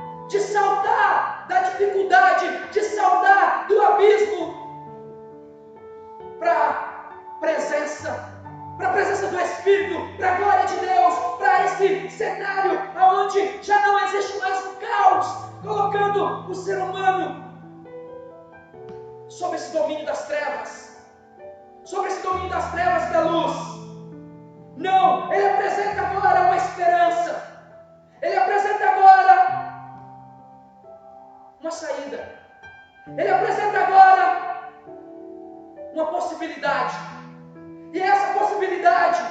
B: da dificuldade, de saltar do abismo para a presença do Espírito, para a glória de Deus, para esse cenário onde já não existe mais o caos, colocando o ser humano sob esse domínio das trevas, e da luz. Não, ele apresenta agora uma esperança. Ele apresenta agora uma saída. Ele apresenta agora uma possibilidade. E é essa possibilidade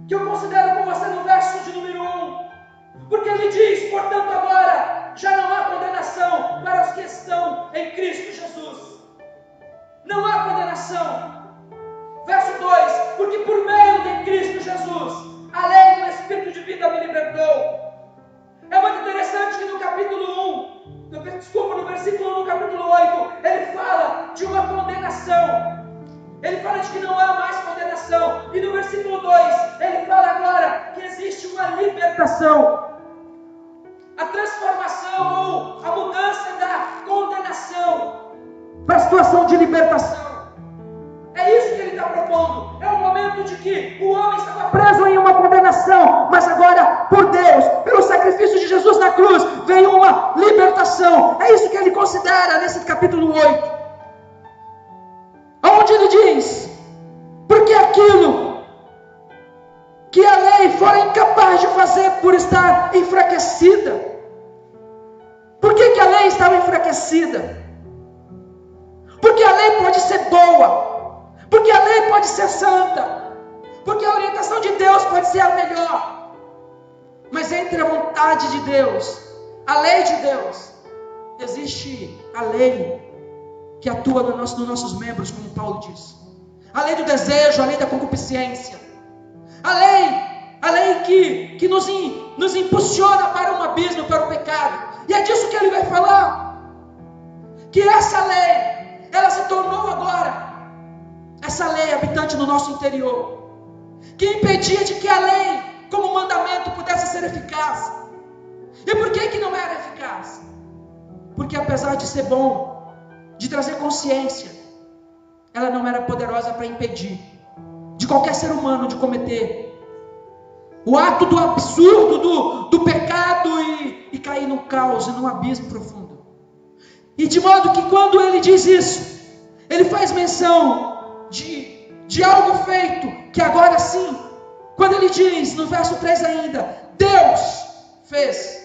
B: que eu considero com você no verso de número 1. Porque ele diz: portanto agora já não há condenação para os que estão em Cristo Jesus. Não há condenação. Verso 2: porque por meio de Cristo Jesus a lei do Espírito de vida me libertou. É muito interessante que no versículo 1 do capítulo 8, ele fala de uma condenação. Ele fala de que não há mais condenação. E no versículo 2, ele fala agora que existe uma libertação. A transformação ou a mudança da condenação para a situação de libertação. É isso que ele está propondo. É o momento de que o homem estava preso em uma condenação, mas agora, por Deus, pelo sacrifício de Jesus na cruz, veio uma libertação. É isso que ele considera nesse capítulo 8. Onde ele diz: porque aquilo que a lei fora incapaz de fazer por estar enfraquecida. Por que a lei estava enfraquecida? Porque a lei pode ser boa. Porque a lei pode ser santa, porque a orientação de Deus pode ser a melhor, mas entre a vontade de Deus, a lei de Deus, existe a lei que atua nos nossos membros, como Paulo diz. A lei do desejo, a lei da concupiscência. A lei que nos impulsiona para um abismo, para o pecado. E é disso que ele vai falar. Que essa lei, ela se tornou agora, essa lei habitante no nosso interior, que impedia de que a lei, como mandamento, pudesse ser eficaz. E por que não era eficaz? Porque apesar de ser bom, de trazer consciência, ela não era poderosa para impedir de qualquer ser humano de cometer o ato do absurdo, do pecado e cair num caos e num abismo profundo. E de modo que quando ele diz isso, ele faz menção de algo feito, que agora sim, quando ele diz no verso 3 ainda, Deus fez,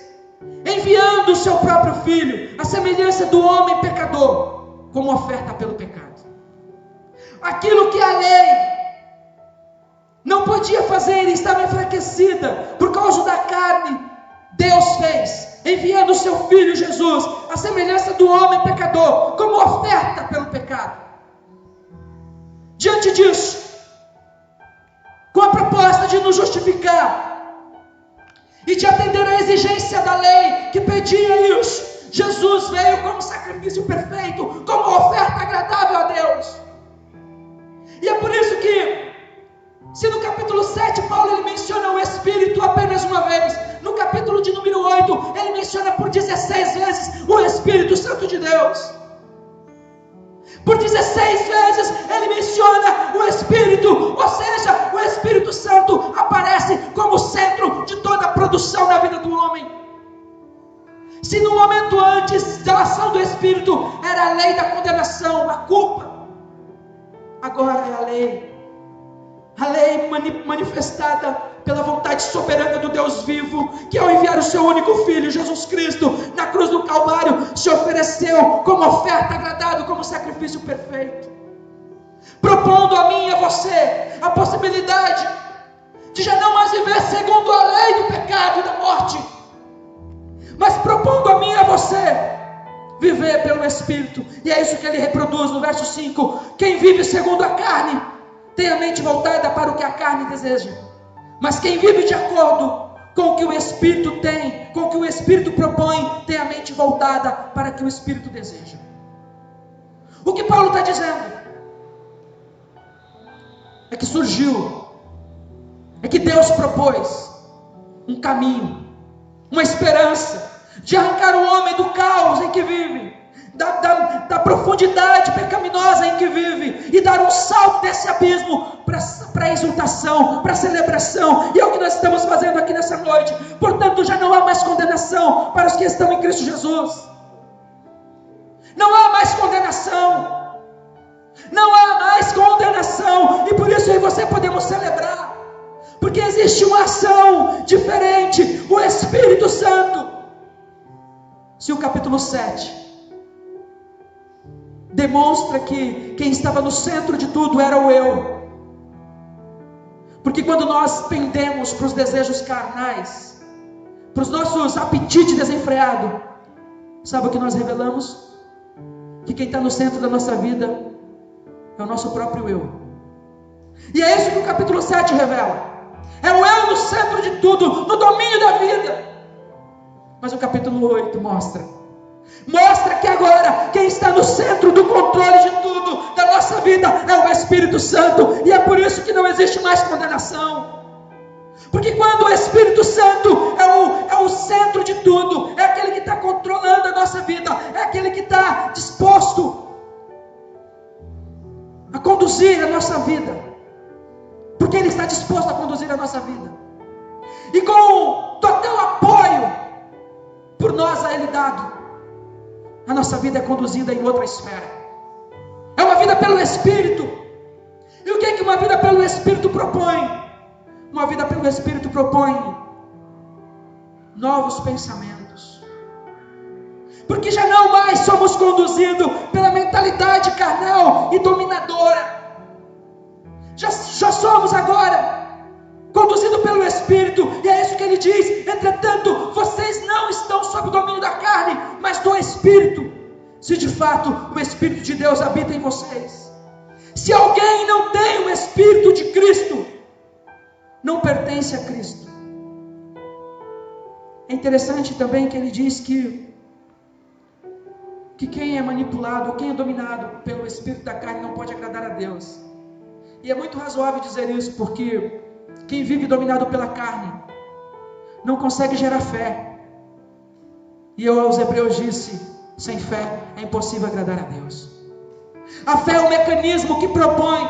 B: enviando o seu próprio Filho, à semelhança do homem pecador, como oferta pelo pecado. Aquilo que a lei não podia fazer e estava enfraquecida por causa da carne, Deus fez, enviando o seu Filho Jesus, à semelhança do homem pecador, como oferta pelo pecado. Diante disso, com a proposta de nos justificar e de atender à exigência da lei que pedia isso, Jesus veio como sacrifício perfeito, como oferta agradável a Deus. E é por isso que, se no capítulo 7 Paulo ele menciona o Espírito apenas uma vez, no capítulo de número 8 ele menciona por 16 vezes o Espírito Santo de Deus. Por 16 vezes ele menciona o Espírito, ou seja, o Espírito Santo aparece como centro de toda a produção na vida do homem. Se no momento antes da ação do Espírito era a lei da condenação, a culpa, agora é a lei manifestada pela vontade soberana do Deus vivo, que ao enviar o seu único Filho, Jesus Cristo, na cruz do Calvário, se ofereceu como oferta agradável, como sacrifício perfeito, propondo a mim e a você a possibilidade de já não mais viver segundo a lei do pecado e da morte, mas propondo a mim e a você viver pelo Espírito. E é isso que ele reproduz no verso 5: quem vive segundo a carne tem a mente voltada para o que a carne deseja, mas quem vive de acordo com o que o Espírito tem, com o que o Espírito propõe, tem a mente voltada para o que o Espírito deseja. O que Paulo está dizendo é que que Deus propôs um caminho, uma esperança de arrancar o homem do caos em que vive, da profundidade pecaminosa em que vive, e dar um salto desse abismo para exultação, para celebração. E é o que nós estamos fazendo aqui nessa noite. Portanto, já não há mais condenação para os que estão em Cristo Jesus. Não há mais condenação. Não há mais condenação. E por isso eu e você podemos celebrar, porque existe uma ação diferente, o Espírito Santo. Se o capítulo 7 demonstra que quem estava no centro de tudo era o eu, porque quando nós pendemos para os desejos carnais, para os nossos apetites desenfreados, sabe o que nós revelamos? Que quem está no centro da nossa vida é o nosso próprio eu. E é isso que o capítulo 7 revela. É o eu no centro de tudo, no domínio da vida. Mas o capítulo 8 mostra que agora quem está no centro do controle de tudo da nossa vida é o Espírito Santo. E é por isso que não existe mais condenação, porque quando o Espírito Santo é o centro de tudo, é aquele que está controlando a nossa vida, é aquele que está disposto a conduzir a nossa vida, porque Ele está disposto a conduzir a nossa vida, e com total apoio por nós a Ele dado, a nossa vida é conduzida em outra esfera. É uma vida pelo Espírito. E o que é que uma vida pelo Espírito propõe? Uma vida pelo Espírito propõe novos pensamentos, porque já não mais somos conduzidos pela mentalidade carnal e dominadora. Já somos agora conduzidos pelo Espírito. E é isso que ele diz: entretanto, vocês não estão sob o domínio da carne, mas do Espírito, se de fato o Espírito de Deus habita em vocês. Se alguém não tem o Espírito de Cristo, não pertence a Cristo. É interessante também que ele diz que quem é manipulado, quem é dominado pelo Espírito da carne não pode agradar a Deus. E é muito razoável dizer isso, porque quem vive dominado pela carne não consegue gerar fé. E eu aos Hebreus disse, sem fé é impossível agradar a Deus. A fé é um mecanismo que propõe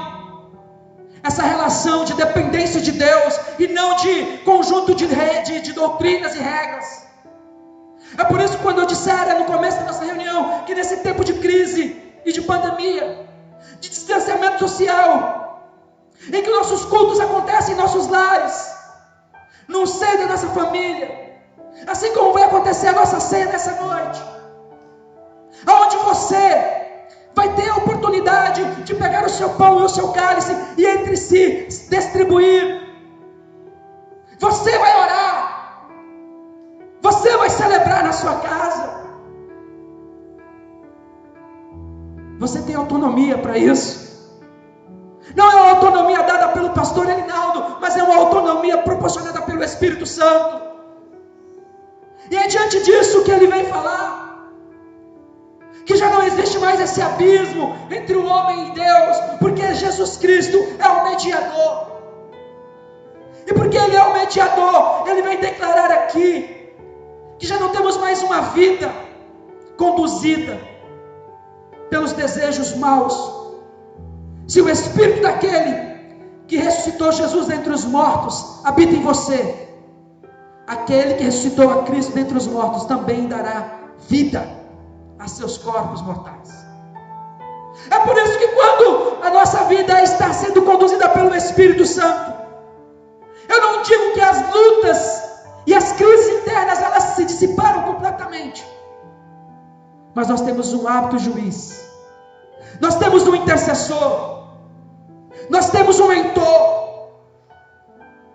B: essa relação de dependência de Deus e não de conjunto de doutrinas e regras. É por isso que quando eu disser no começo da nossa reunião que nesse tempo de crise e de pandemia, de distanciamento social, em que nossos cultos acontecem em nossos lares, no seio da nossa família, assim como vai acontecer a nossa ceia nessa noite, aonde você vai ter a oportunidade de pegar o seu pão e o seu cálice e entre si distribuir. Você vai orar, você vai celebrar na sua casa. Você tem autonomia para isso. Não é uma autonomia dada pelo pastor Elinaldo, mas é uma autonomia proporcionada pelo Espírito Santo. E é diante disso que ele vem falar que já não existe mais esse abismo entre o homem e Deus, porque Jesus Cristo é o mediador. E porque Ele é o mediador, Ele vem declarar aqui que já não temos mais uma vida conduzida pelos desejos maus. Se o Espírito daquele que ressuscitou Jesus dentre os mortos habita em você, aquele que ressuscitou a Cristo dentre os mortos também dará vida a seus corpos mortais. É por isso que quando a nossa vida está sendo conduzida pelo Espírito Santo, eu não digo que as lutas e as crises internas elas se dissiparam completamente, mas nós temos um árbitro juiz, nós temos um intercessor, nós temos um mentor,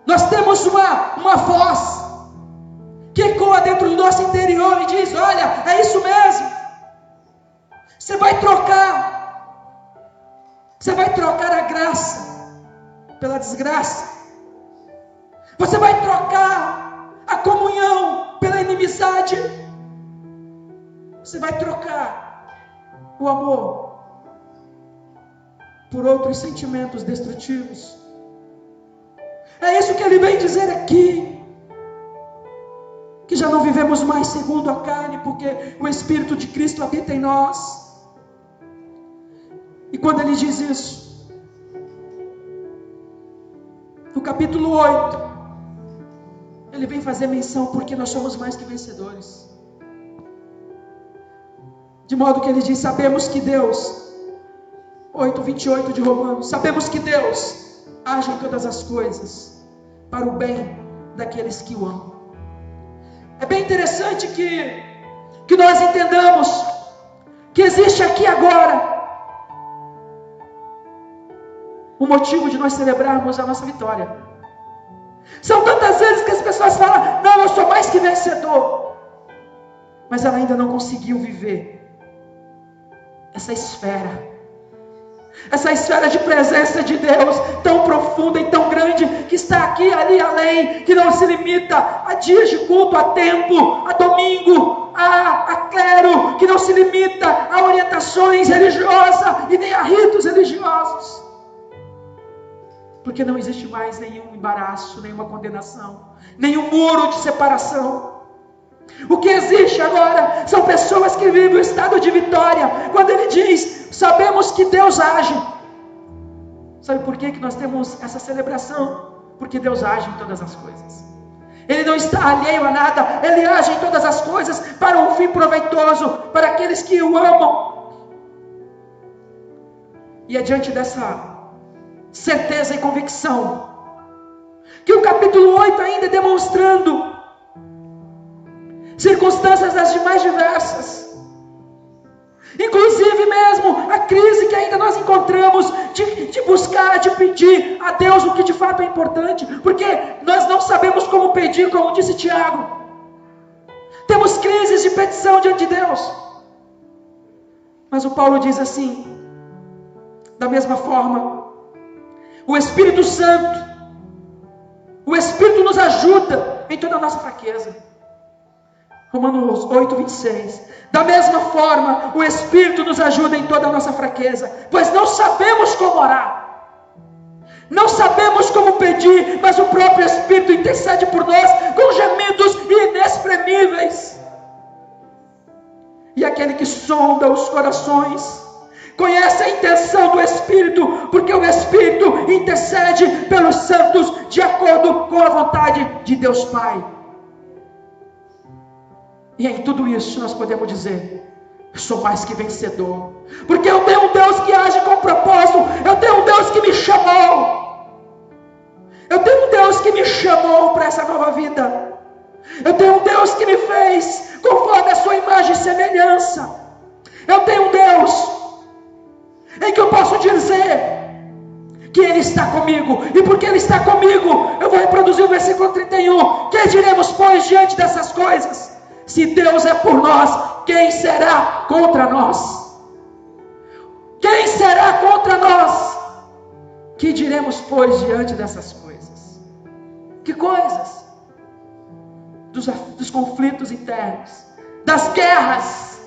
B: nós temos uma voz que ecoa dentro do nosso interior e diz: olha, é isso mesmo. Você vai trocar a graça pela desgraça. Você vai trocar a comunhão pela inimizade. Você vai trocar o amor por outros sentimentos destrutivos. É isso que ele vem dizer aqui. Que já não vivemos mais segundo a carne, porque o Espírito de Cristo habita em nós. E quando ele diz isso, no capítulo 8, ele vem fazer menção porque nós somos mais que vencedores. De modo que ele diz: sabemos que Deus, 8:28 de Romanos, sabemos que Deus age em todas as coisas para o bem daqueles que o amam. É bem interessante que nós entendamos que existe aqui agora o motivo de nós celebrarmos a nossa vitória. São tantas vezes que as pessoas falam: não, eu sou mais que vencedor, mas ela ainda não conseguiu viver essa esfera de presença de Deus tão profunda e tão grande, que está aqui, ali, além, que não se limita a dias de culto, a tempo, a domingo, a clero, que não se limita a orientações religiosas e nem a ritos religiosos, porque não existe mais nenhum embaraço, nenhuma condenação, nenhum muro de separação. O que existe agora são pessoas que vivem o estado de vitória. Quando ele diz: sabemos que Deus age. Sabe por que nós temos essa celebração? Porque Deus age em todas as coisas. Ele não está alheio a nada. Ele age em todas as coisas para um fim proveitoso, para aqueles que o amam. E é diante dessa certeza e convicção que o capítulo 8 ainda demonstrando circunstâncias das mais diversas, inclusive mesmo a crise que ainda nós encontramos de buscar, de pedir a Deus o que de fato é importante, porque nós não sabemos como pedir, como disse Tiago. Temos crises de petição diante de Deus, Mas o Paulo diz assim: da mesma forma, o Espírito Santo, o Espírito nos ajuda em toda a nossa fraqueza. Romanos 8, 26. Da mesma forma, o Espírito nos ajuda em toda a nossa fraqueza, pois não sabemos como orar, não sabemos como pedir, mas o próprio Espírito intercede por nós com gemidos inexprimíveis. E aquele que sonda os corações conhece a intenção do Espírito, porque o Espírito intercede pelos santos de acordo com a vontade de Deus Pai. E em tudo isso nós podemos dizer: eu sou mais que vencedor, porque eu tenho um Deus que age com propósito, eu tenho um Deus que me chamou, eu tenho um Deus que me chamou para essa nova vida, eu tenho um Deus que me fez conforme a sua imagem e semelhança, eu tenho um Deus em que eu posso dizer que Ele está comigo, e porque Ele está comigo, eu vou reproduzir o versículo 31, que diremos pois diante dessas coisas? Se Deus é por nós, quem será contra nós? Quem será contra nós? Que diremos pois diante dessas coisas? Que coisas? Dos conflitos internos, das guerras,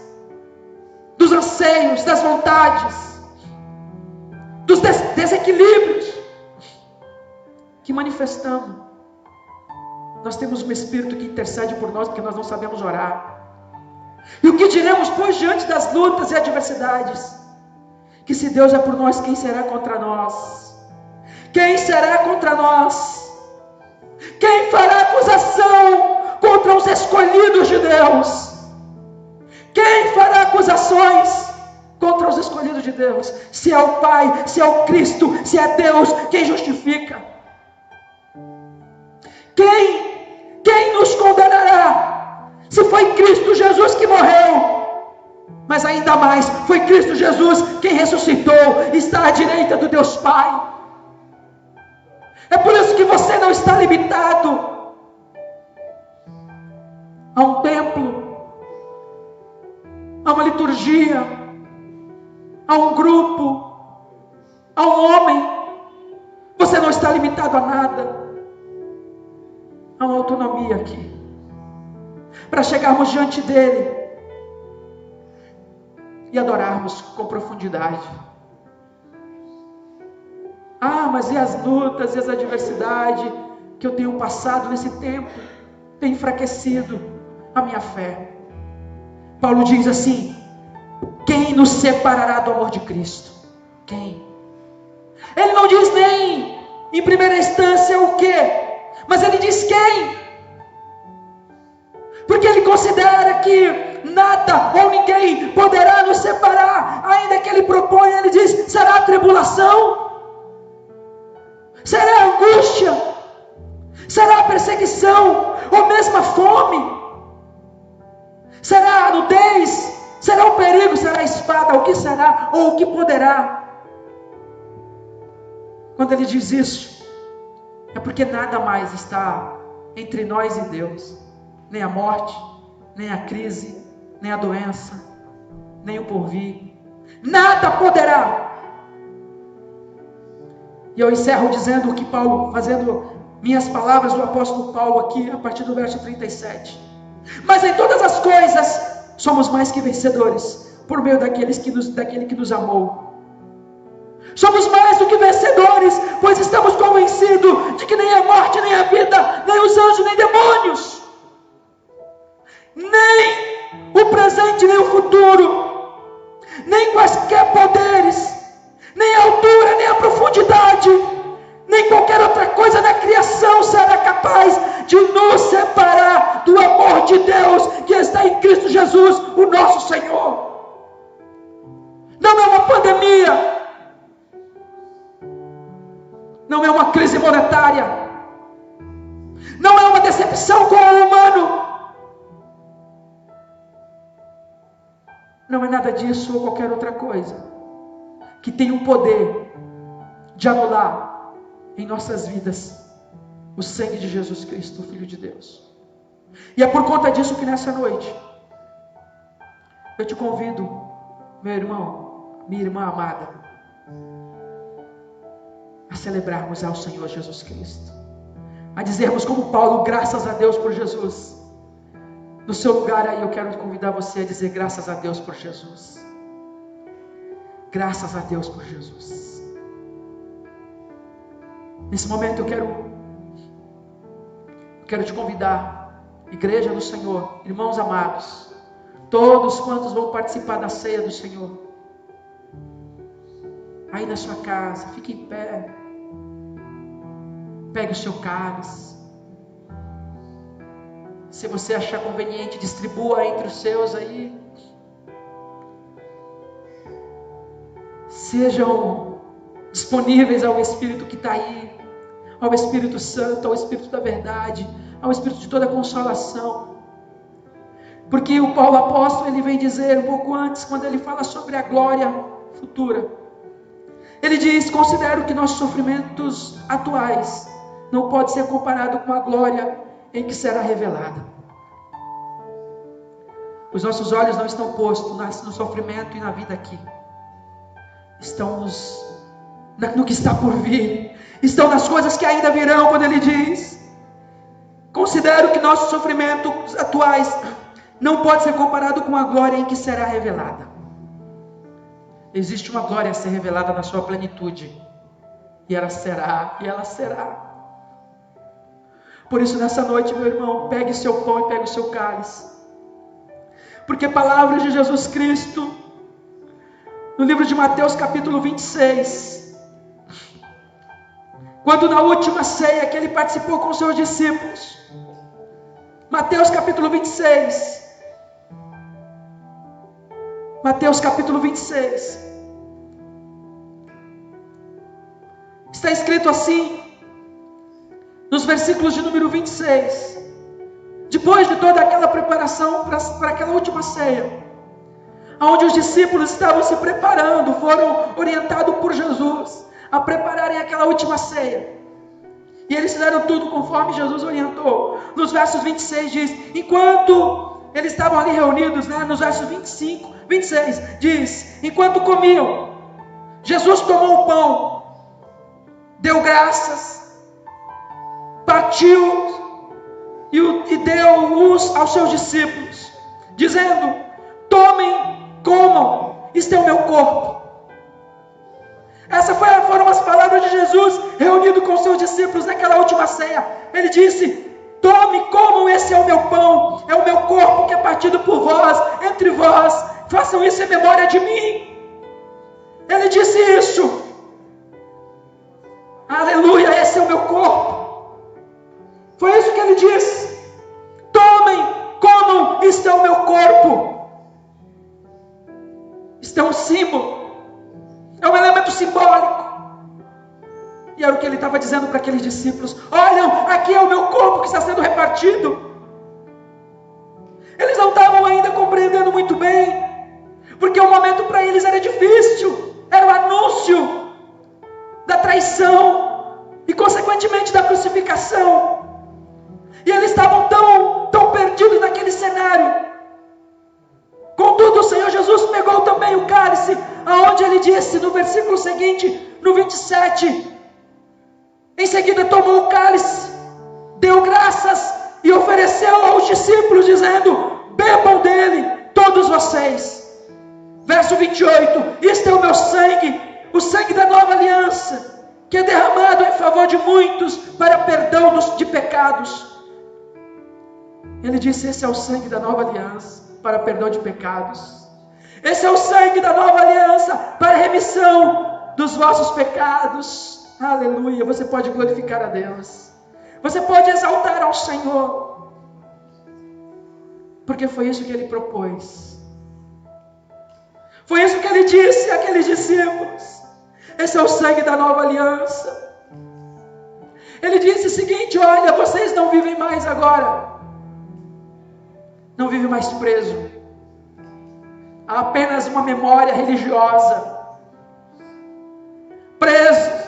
B: dos anseios, das vontades, dos desequilíbrios que manifestamos. Nós temos um Espírito que intercede por nós, porque nós não sabemos orar. E o que diremos, pois, diante das lutas e adversidades? Que se Deus é por nós, quem será contra nós? Quem será contra nós? Quem fará acusação contra os escolhidos de Deus? Quem fará acusações contra os escolhidos de Deus? Se é o Pai, se é o Cristo, se é Deus, quem justifica? Quem nos condenará? Se foi Cristo Jesus que morreu, mas ainda mais, foi Cristo Jesus quem ressuscitou, está à direita do Deus Pai. É por isso que você não está limitado a um templo, a uma liturgia, a um grupo, a um homem. Você não está limitado a nada. Há uma autonomia aqui, para chegarmos diante dele e adorarmos com profundidade. Ah, mas e as lutas e as adversidades que eu tenho passado nesse tempo, tem enfraquecido a minha fé. Paulo diz assim: quem nos separará do amor de Cristo? Quem? Ele não diz nem em primeira instância o quê, mas ele diz quem? Porque ele considera que nada ou ninguém poderá nos separar, ainda que ele propõe, ele diz: será a tribulação? Será a angústia? Será a perseguição? Ou mesmo a fome? Será a nudez? Será o perigo? Será a espada? O que será? Ou o que poderá? Quando ele diz isso, é porque nada mais está entre nós e Deus. Nem a morte, nem a crise, nem a doença, nem o porvir. Nada poderá. E eu encerro dizendo que Paulo, fazendo minhas palavras do apóstolo Paulo aqui, a partir do verso 37. Mas em todas as coisas, somos mais que vencedores, por meio daquele que nos amou. Somos mais do que vencedores, pois estamos convencidos de que nem a morte, nem a vida, nem os anjos, nem demônios, nem o presente, nem o futuro, nem quaisquer poderes, nem a altura, nem a profundidade, nem qualquer outra coisa na criação será capaz de nos separar do amor de Deus que está em Cristo Jesus, o nosso Senhor. Não é uma pandemia, não é uma crise monetária, não é uma decepção com o humano, não é nada disso ou qualquer outra coisa que tem o poder de anular em nossas vidas o sangue de Jesus Cristo, o Filho de Deus. E é por conta disso que nessa noite eu te convido, meu irmão, minha irmã amada, a celebrarmos ao Senhor Jesus Cristo, a dizermos como Paulo, graças a Deus por Jesus. No seu lugar aí eu quero convidar você a dizer graças a Deus por Jesus. Graças a Deus por Jesus. Nesse momento eu quero te convidar, igreja do Senhor, irmãos amados, todos quantos vão participar da ceia do Senhor, aí na sua casa, fique em pé, pegue o seu cálice, se você achar conveniente, distribua entre os seus aí, sejam disponíveis ao Espírito que está aí, ao Espírito Santo, ao Espírito da verdade, ao Espírito de toda consolação, porque o Paulo apóstolo, ele vem dizer um pouco antes, quando ele fala sobre a glória futura, ele diz: considero que nossos sofrimentos atuais não pode ser comparado com a glória em que será revelada. Os nossos olhos não estão postos no sofrimento e na vida aqui, estão no que está por vir, estão nas coisas que ainda virão, quando ele diz: considero que nossos sofrimentos atuais não pode ser comparado com a glória em que será revelada. Existe uma glória a ser revelada na sua plenitude, e ela será. Por isso nessa noite, meu irmão, pegue seu pão e pegue o seu cálice, porque palavras de Jesus Cristo, no livro de Mateus capítulo 26, quando na última ceia que ele participou com seus discípulos, Mateus capítulo 26, está escrito assim, nos versículos de número 26, depois de toda aquela preparação para aquela última ceia, onde os discípulos estavam se preparando, foram orientados por Jesus a prepararem aquela última ceia, e eles fizeram tudo conforme Jesus orientou. Nos versos 26 diz, enquanto eles estavam ali reunidos, nos versos 26 diz, enquanto comiam, Jesus tomou o pão, deu graças, partiu e deu-os aos seus discípulos, dizendo, tomem, comam, isto é o meu corpo. Essas foram as palavras de Jesus, reunido com seus discípulos naquela última ceia. Ele disse, tome, comam, esse é o meu pão, é o meu corpo que é partido por vós, entre vós, façam isso em memória de mim. Ele disse isso, aleluia, esse é o meu corpo. Foi isso que ele disse, tomem, comam, isto é o meu corpo. Isto é um símbolo, é um elemento simbólico, e era o que ele estava dizendo para aqueles discípulos, olham, aqui é o meu corpo que está sendo repartido. Eles não estavam ainda compreendendo muito bem, porque o momento para eles era difícil, era o anúncio da traição, e consequentemente da crucificação, e eles estavam tão perdidos naquele cenário. Contudo, o Senhor Jesus pegou também o cálice, aonde ele disse no versículo seguinte, no 27, em seguida tomou o cálice, deu graças e ofereceu aos discípulos, dizendo, bebam dele, todos vocês. Verso 28, isto é o meu sangue, o sangue da nova aliança, que é derramado em favor de muitos, para perdão de pecados. Ele disse, esse é o sangue da nova aliança, para perdão de pecados. Esse é o sangue da nova aliança, para remissão dos vossos pecados. Aleluia, você pode glorificar a Deus, você pode exaltar ao Senhor, porque foi isso que ele propôs, foi isso que ele disse àqueles discípulos, esse é o sangue da nova aliança. Ele disse o seguinte, olha, vocês não vivem mais agora, não vivem mais preso a apenas uma memória religiosa, preso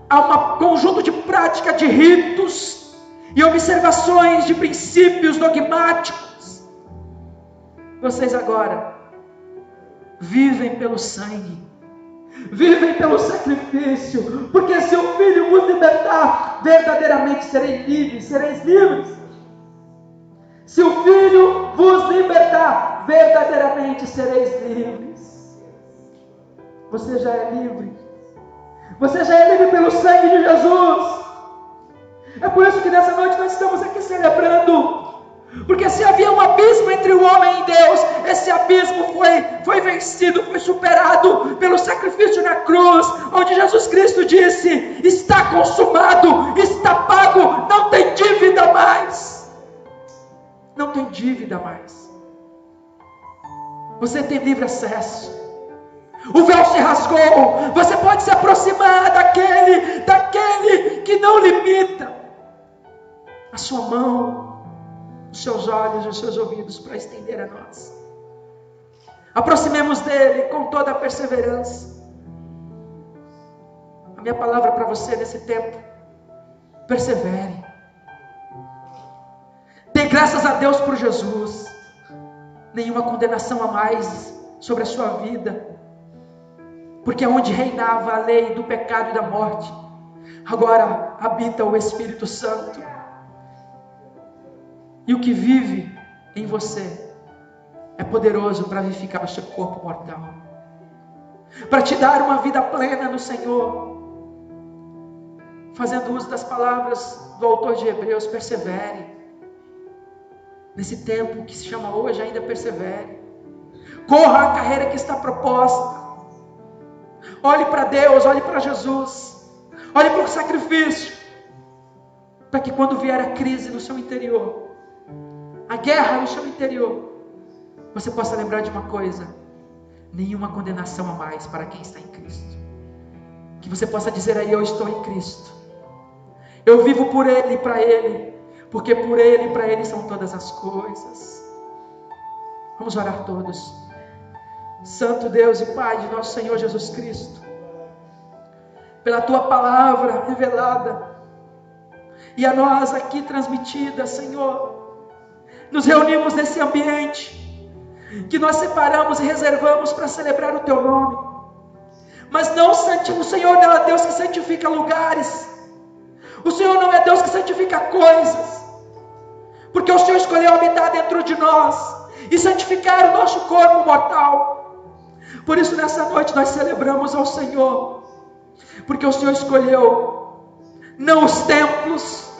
B: a um conjunto de prática de ritos e observações de princípios dogmáticos. Vocês agora vivem pelo sangue, vivem pelo sacrifício, porque se o Filho vos libertar, verdadeiramente sereis livres. Se o Filho vos libertar, verdadeiramente sereis livres. Você já é livre. Você já é livre pelo sangue de Jesus. É por isso que nessa noite nós estamos aqui celebrando. Porque se havia um abismo entre o homem e Deus, esse abismo foi vencido, foi superado pelo sacrifício na cruz, onde Jesus Cristo disse: está consumado, está pago, não tem dívida mais. Não tem dívida mais. Você tem livre acesso. O véu se rasgou. Você pode se aproximar daquele que não limita a sua mão, os seus olhos e os seus ouvidos para estender a nós. Aproximemos dele com toda a perseverança. A minha palavra para você nesse tempo: persevere. Dê graças a Deus por Jesus. Nenhuma condenação a mais sobre a sua vida, porque onde reinava a lei do pecado e da morte, agora habita o Espírito Santo. E o que vive em você é poderoso para vivificar o seu corpo mortal, para te dar uma vida plena no Senhor. Fazendo uso das palavras do autor de Hebreus: persevere. Nesse tempo que se chama hoje, ainda persevere. Corra a carreira que está proposta. Olhe para Deus, olhe para Jesus, olhe para o sacrifício, para que quando vier a crise no seu interior, a guerra no seu interior, você possa lembrar de uma coisa: nenhuma condenação a mais para quem está em Cristo. Que você possa dizer aí: eu estou em Cristo, eu vivo por Ele e para Ele, porque por Ele e para Ele são todas as coisas. Vamos orar todos. Santo Deus e Pai de nosso Senhor Jesus Cristo, pela Tua palavra revelada e a nós aqui transmitida, Senhor, nos reunimos nesse ambiente que nós separamos e reservamos para celebrar o Teu nome. Mas não, o Senhor não é Deus que santifica lugares, o Senhor não é Deus que santifica coisas, porque o Senhor escolheu habitar dentro de nós e santificar o nosso corpo mortal. Por isso nessa noite nós celebramos ao Senhor, porque o Senhor escolheu não os templos,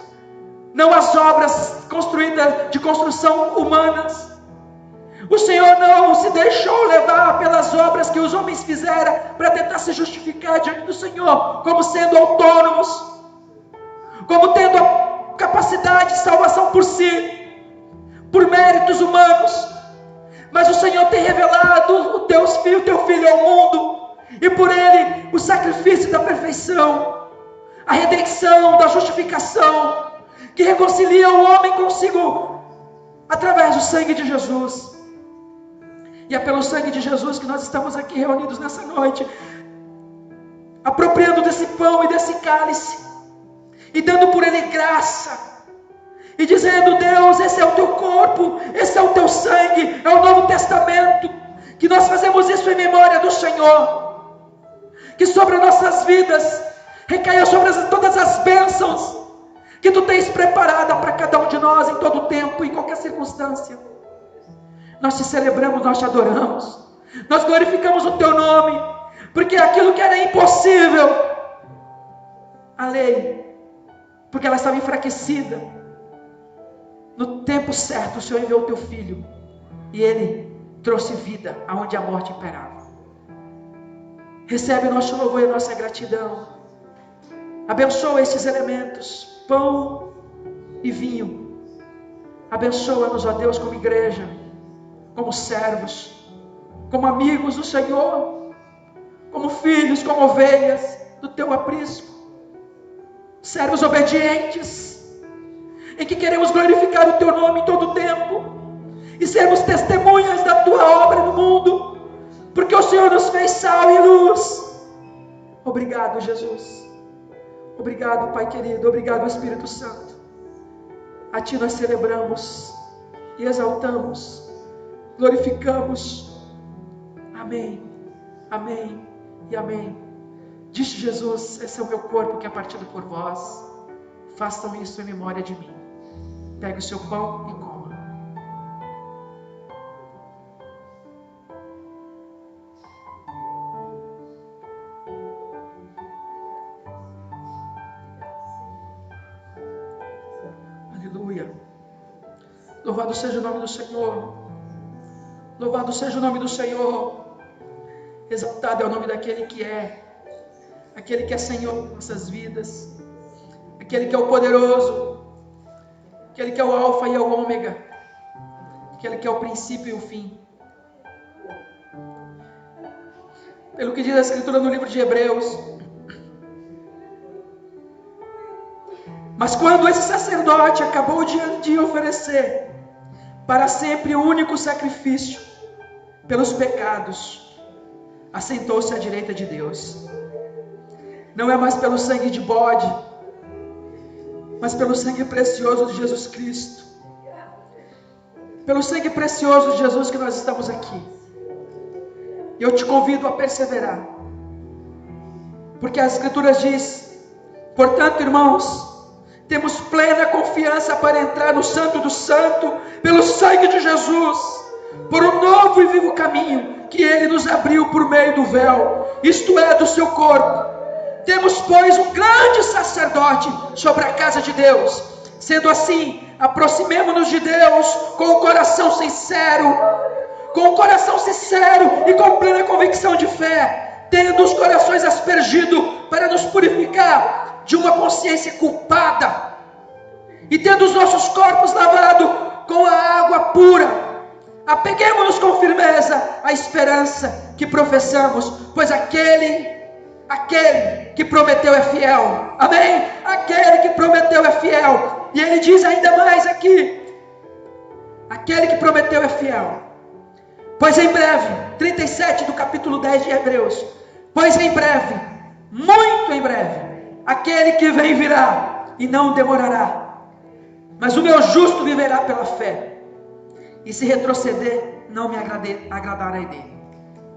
B: não as obras construídas de construção humanas. O Senhor não se deixou levar pelas obras que os homens fizeram para tentar se justificar diante do Senhor, como sendo autônomos, como tendo a capacidade de salvação por si, por méritos humanos. Mas o Senhor tem revelado o Teu Filho ao mundo, e por Ele o sacrifício da perfeição, a redenção da justificação, que reconcilia o homem consigo através do sangue de Jesus. E é pelo sangue de Jesus que nós estamos aqui reunidos nessa noite, apropriando desse pão e desse cálice, e dando por ele graça, e dizendo: Deus, esse é o Teu corpo, esse é o Teu sangue, é o Novo Testamento, que nós fazemos isso em memória do Senhor, que sobre nossas vidas recaia sobre todas as bênçãos que Tu tens preparada para cada um de nós em todo tempo, em qualquer circunstância. Nós Te celebramos, nós Te adoramos, nós glorificamos o Teu nome, porque aquilo que era impossível, a lei, porque ela estava enfraquecida, no tempo certo o Senhor enviou o Teu Filho, e Ele trouxe vida aonde a morte imperava. Recebe o nosso louvor e a nossa gratidão. Abençoa estes elementos, pão e vinho. Abençoa-nos, ó Deus, como igreja, como servos, como amigos do Senhor, como filhos, como ovelhas do Teu aprisco, servos obedientes, em que queremos glorificar o Teu nome em todo o tempo, e sermos testemunhas da Tua obra no mundo, porque o Senhor nos fez sal e luz. Obrigado, Jesus. Obrigado, Pai querido. Obrigado, Espírito Santo. A Ti nós celebramos e exaltamos, glorificamos. Amém, amém e amém. Disse Jesus: esse é o meu corpo que é partido por vós, façam isso em memória de mim. Pegue o seu pão e coma. Aleluia. Louvado seja o nome do Senhor. Louvado seja o nome do Senhor. Exaltado é o nome daquele que é, aquele que é Senhor de nossas vidas, aquele que é o poderoso, aquele que é o alfa e é o ômega, aquele que é o princípio e o fim. Pelo que diz a Escritura no livro de Hebreus: mas quando esse sacerdote acabou de oferecer para sempre o único sacrifício pelos pecados, assentou-se à direita de Deus. Não é mais pelo sangue de bode, mas pelo sangue precioso de Jesus Cristo. Pelo sangue precioso de Jesus que nós estamos aqui. E eu te convido a perseverar, porque as Escrituras diz: portanto, irmãos, temos plena confiança para entrar no Santo do Santo, pelo sangue de Jesus, por um novo e vivo caminho que Ele nos abriu por meio do véu, isto é, do seu corpo. Temos, pois, um grande sacerdote sobre a casa de Deus. Sendo assim, aproximemo-nos de Deus com o coração sincero, e com plena convicção de fé, tendo os corações aspergidos para nos purificar de uma consciência culpada, e tendo os nossos corpos lavados com a água pura. Apeguemo-nos com firmeza à esperança que professamos, pois aquele que prometeu é fiel. Amém? Aquele que prometeu é fiel. E ele diz ainda mais aqui: aquele que prometeu é fiel. Pois em breve, 37 do capítulo 10 de Hebreus, pois em breve, muito em breve, aquele que vem virá e não demorará. Mas o meu justo viverá pela fé. E se retroceder, não me agradarei dele.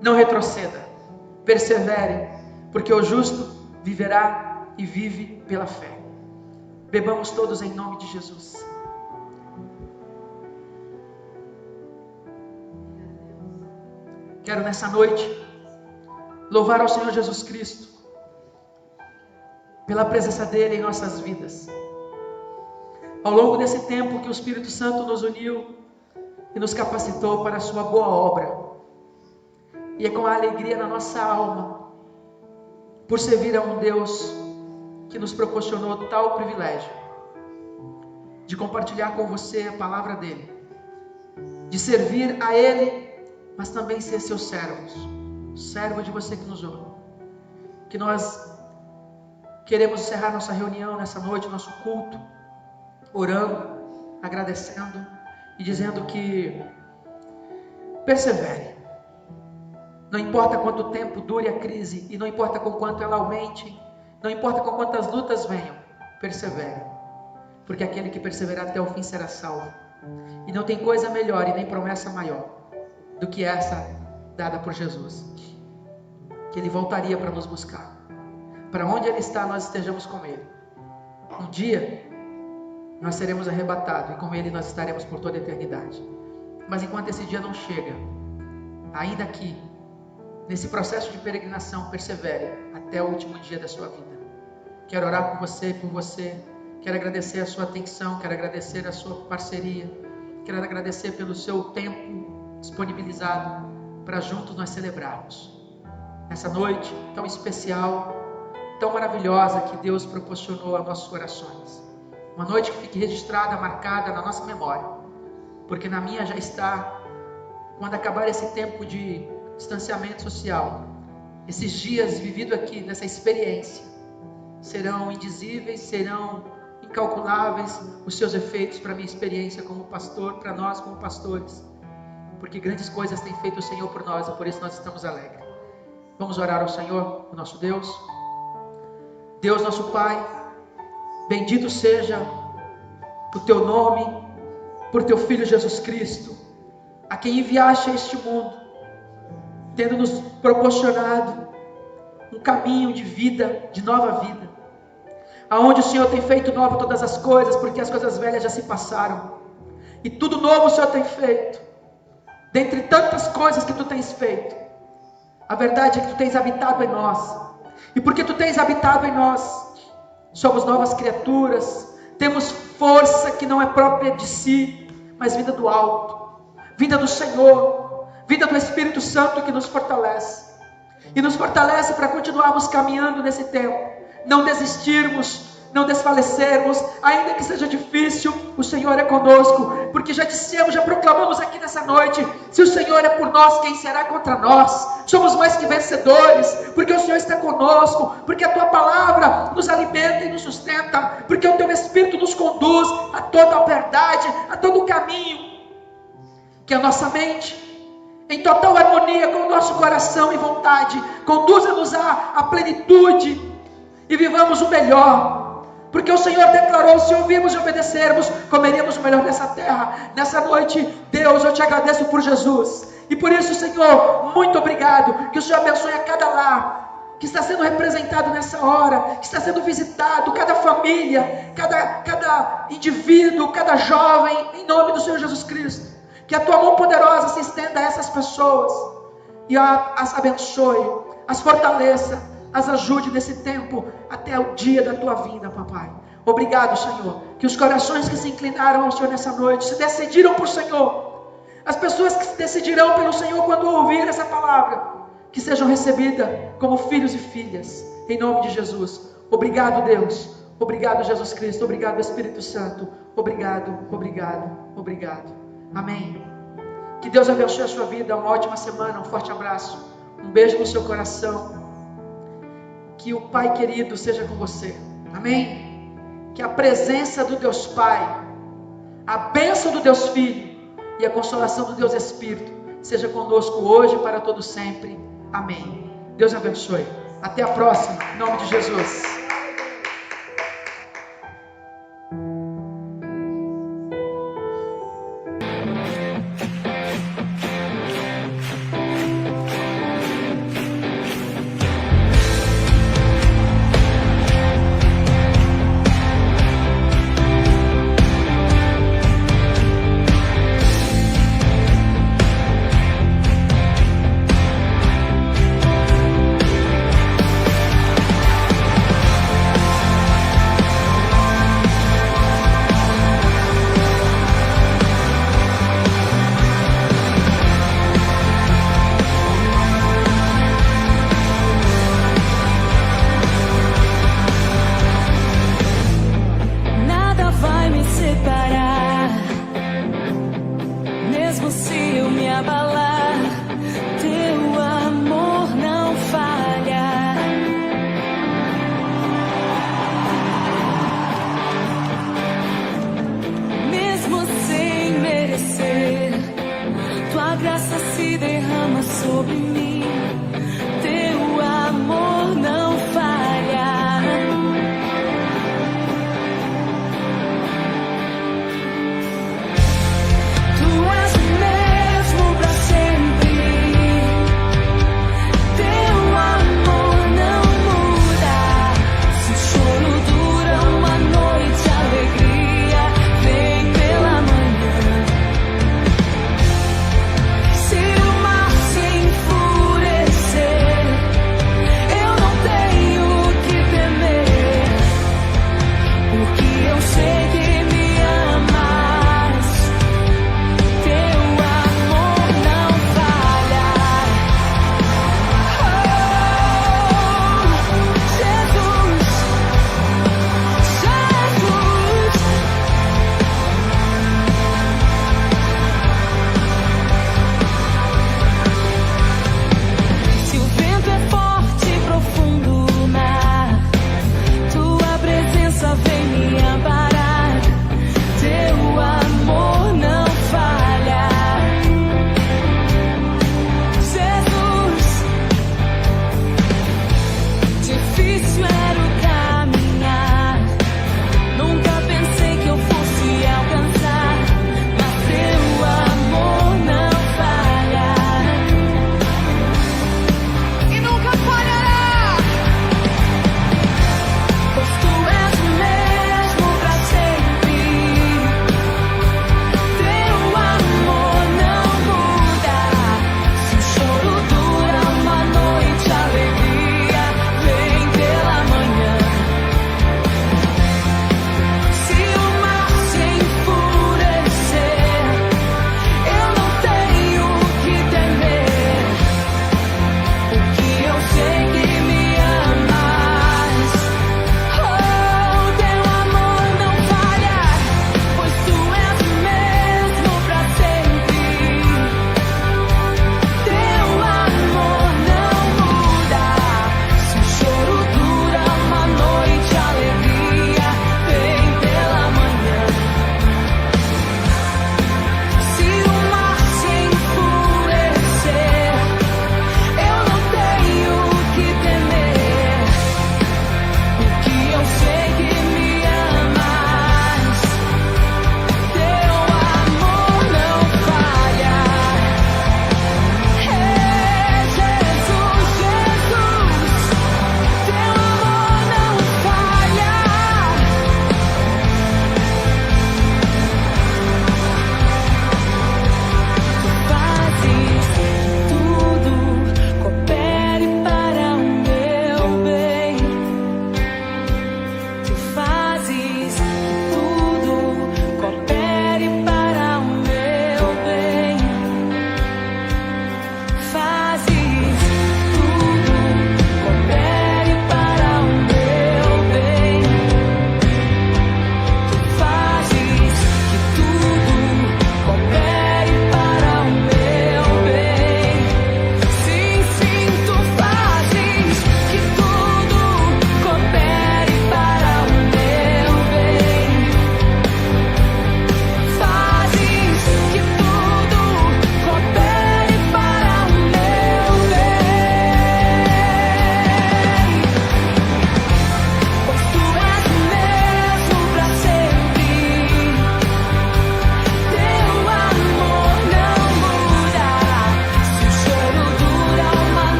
B: Não retroceda, persevere, porque o justo viverá e vive pela fé. Bebamos todos em nome de Jesus. Quero nessa noite louvar ao Senhor Jesus Cristo pela presença dele em nossas vidas. Ao longo desse tempo que o Espírito Santo nos uniu e nos capacitou para a sua boa obra, e é com a alegria na nossa alma por servir a um Deus que nos proporcionou tal privilégio de compartilhar com você a palavra dele, de servir a ele, mas também ser seus servos, servo de você que nos ouve. Que nós queremos encerrar nossa reunião nessa noite, nosso culto, orando, agradecendo e dizendo que persevere. Não importa quanto tempo dure a crise, e não importa com quanto ela aumente, não importa com quantas lutas venham, persevere, porque aquele que perseverar até o fim será salvo. E não tem coisa melhor e nem promessa maior do que essa dada por Jesus, que Ele voltaria para nos buscar. Para onde Ele está, nós estejamos com Ele. Um dia nós seremos arrebatados, e com Ele nós estaremos por toda a eternidade. Mas enquanto esse dia não chega, ainda aqui, nesse processo de peregrinação, persevere até o último dia da sua vida. Quero orar por você e por você. Quero agradecer a sua atenção, quero agradecer a sua parceria, quero agradecer pelo seu tempo disponibilizado para juntos nós celebrarmos essa noite tão especial, tão maravilhosa que Deus proporcionou a nossos corações. Uma noite que fique registrada, marcada na nossa memória, porque na minha já está. Quando acabar esse tempo de distanciamento social, esses dias vividos aqui nessa experiência serão indizíveis, serão incalculáveis os seus efeitos para a minha experiência como pastor, para nós como pastores, porque grandes coisas tem feito o Senhor por nós, e por isso nós estamos alegres. Vamos orar ao Senhor, o nosso Deus. Deus nosso Pai, bendito seja o Teu nome, por Teu Filho Jesus Cristo, a quem enviaste a este mundo, tendo nos proporcionado um caminho de vida, de nova vida, aonde o Senhor tem feito nova todas as coisas, porque as coisas velhas já se passaram, e tudo novo o Senhor tem feito. Dentre tantas coisas que tu tens feito, a verdade é que tu tens habitado em nós, e porque tu tens habitado em nós, somos novas criaturas, temos força que não é própria de si, mas vinda do alto, vinda do Senhor, vinda do Espírito Santo que nos fortalece, e nos fortalece para continuarmos caminhando nesse tempo, não desistirmos, não desfalecermos, ainda que seja difícil, o Senhor é conosco, porque já dissemos, já proclamamos aqui nessa noite, se o Senhor é por nós, quem será contra nós? Somos mais que vencedores, porque o Senhor está conosco, porque a Tua palavra nos alimenta e nos sustenta, porque o Teu Espírito nos conduz a toda a verdade, a todo o caminho, que a nossa mente, em total harmonia com o nosso coração e vontade, conduza-nos à plenitude, e vivamos o melhor, porque o Senhor declarou, se ouvirmos e obedecermos, comeremos o melhor dessa terra. Nessa noite, Deus, eu te agradeço por Jesus, e por isso, Senhor, muito obrigado, que o Senhor abençoe a cada lar, que está sendo representado nessa hora, que está sendo visitado, cada família, cada indivíduo, cada jovem, em nome do Senhor Jesus Cristo, que a Tua mão poderosa se estenda a essas pessoas, e as abençoe, as fortaleça, as ajude nesse tempo, até o dia da Tua vinda, papai. Obrigado, Senhor, que os corações que se inclinaram ao Senhor nessa noite, se decidiram por Senhor, as pessoas que se decidirão pelo Senhor quando ouvir essa palavra, que sejam recebidas como filhos e filhas, em nome de Jesus. Obrigado, Deus, obrigado, Jesus Cristo, obrigado, Espírito Santo, obrigado, obrigado, obrigado, amém. Que Deus abençoe a sua vida, uma ótima semana, um forte abraço, um beijo no seu coração, que o Pai querido seja com você, amém? Que a presença do Deus Pai, a bênção do Deus Filho e a consolação do Deus Espírito seja conosco hoje e para todo sempre, amém. Deus abençoe, até a próxima, em nome de Jesus.
C: Tua graça se derrama sobre mim.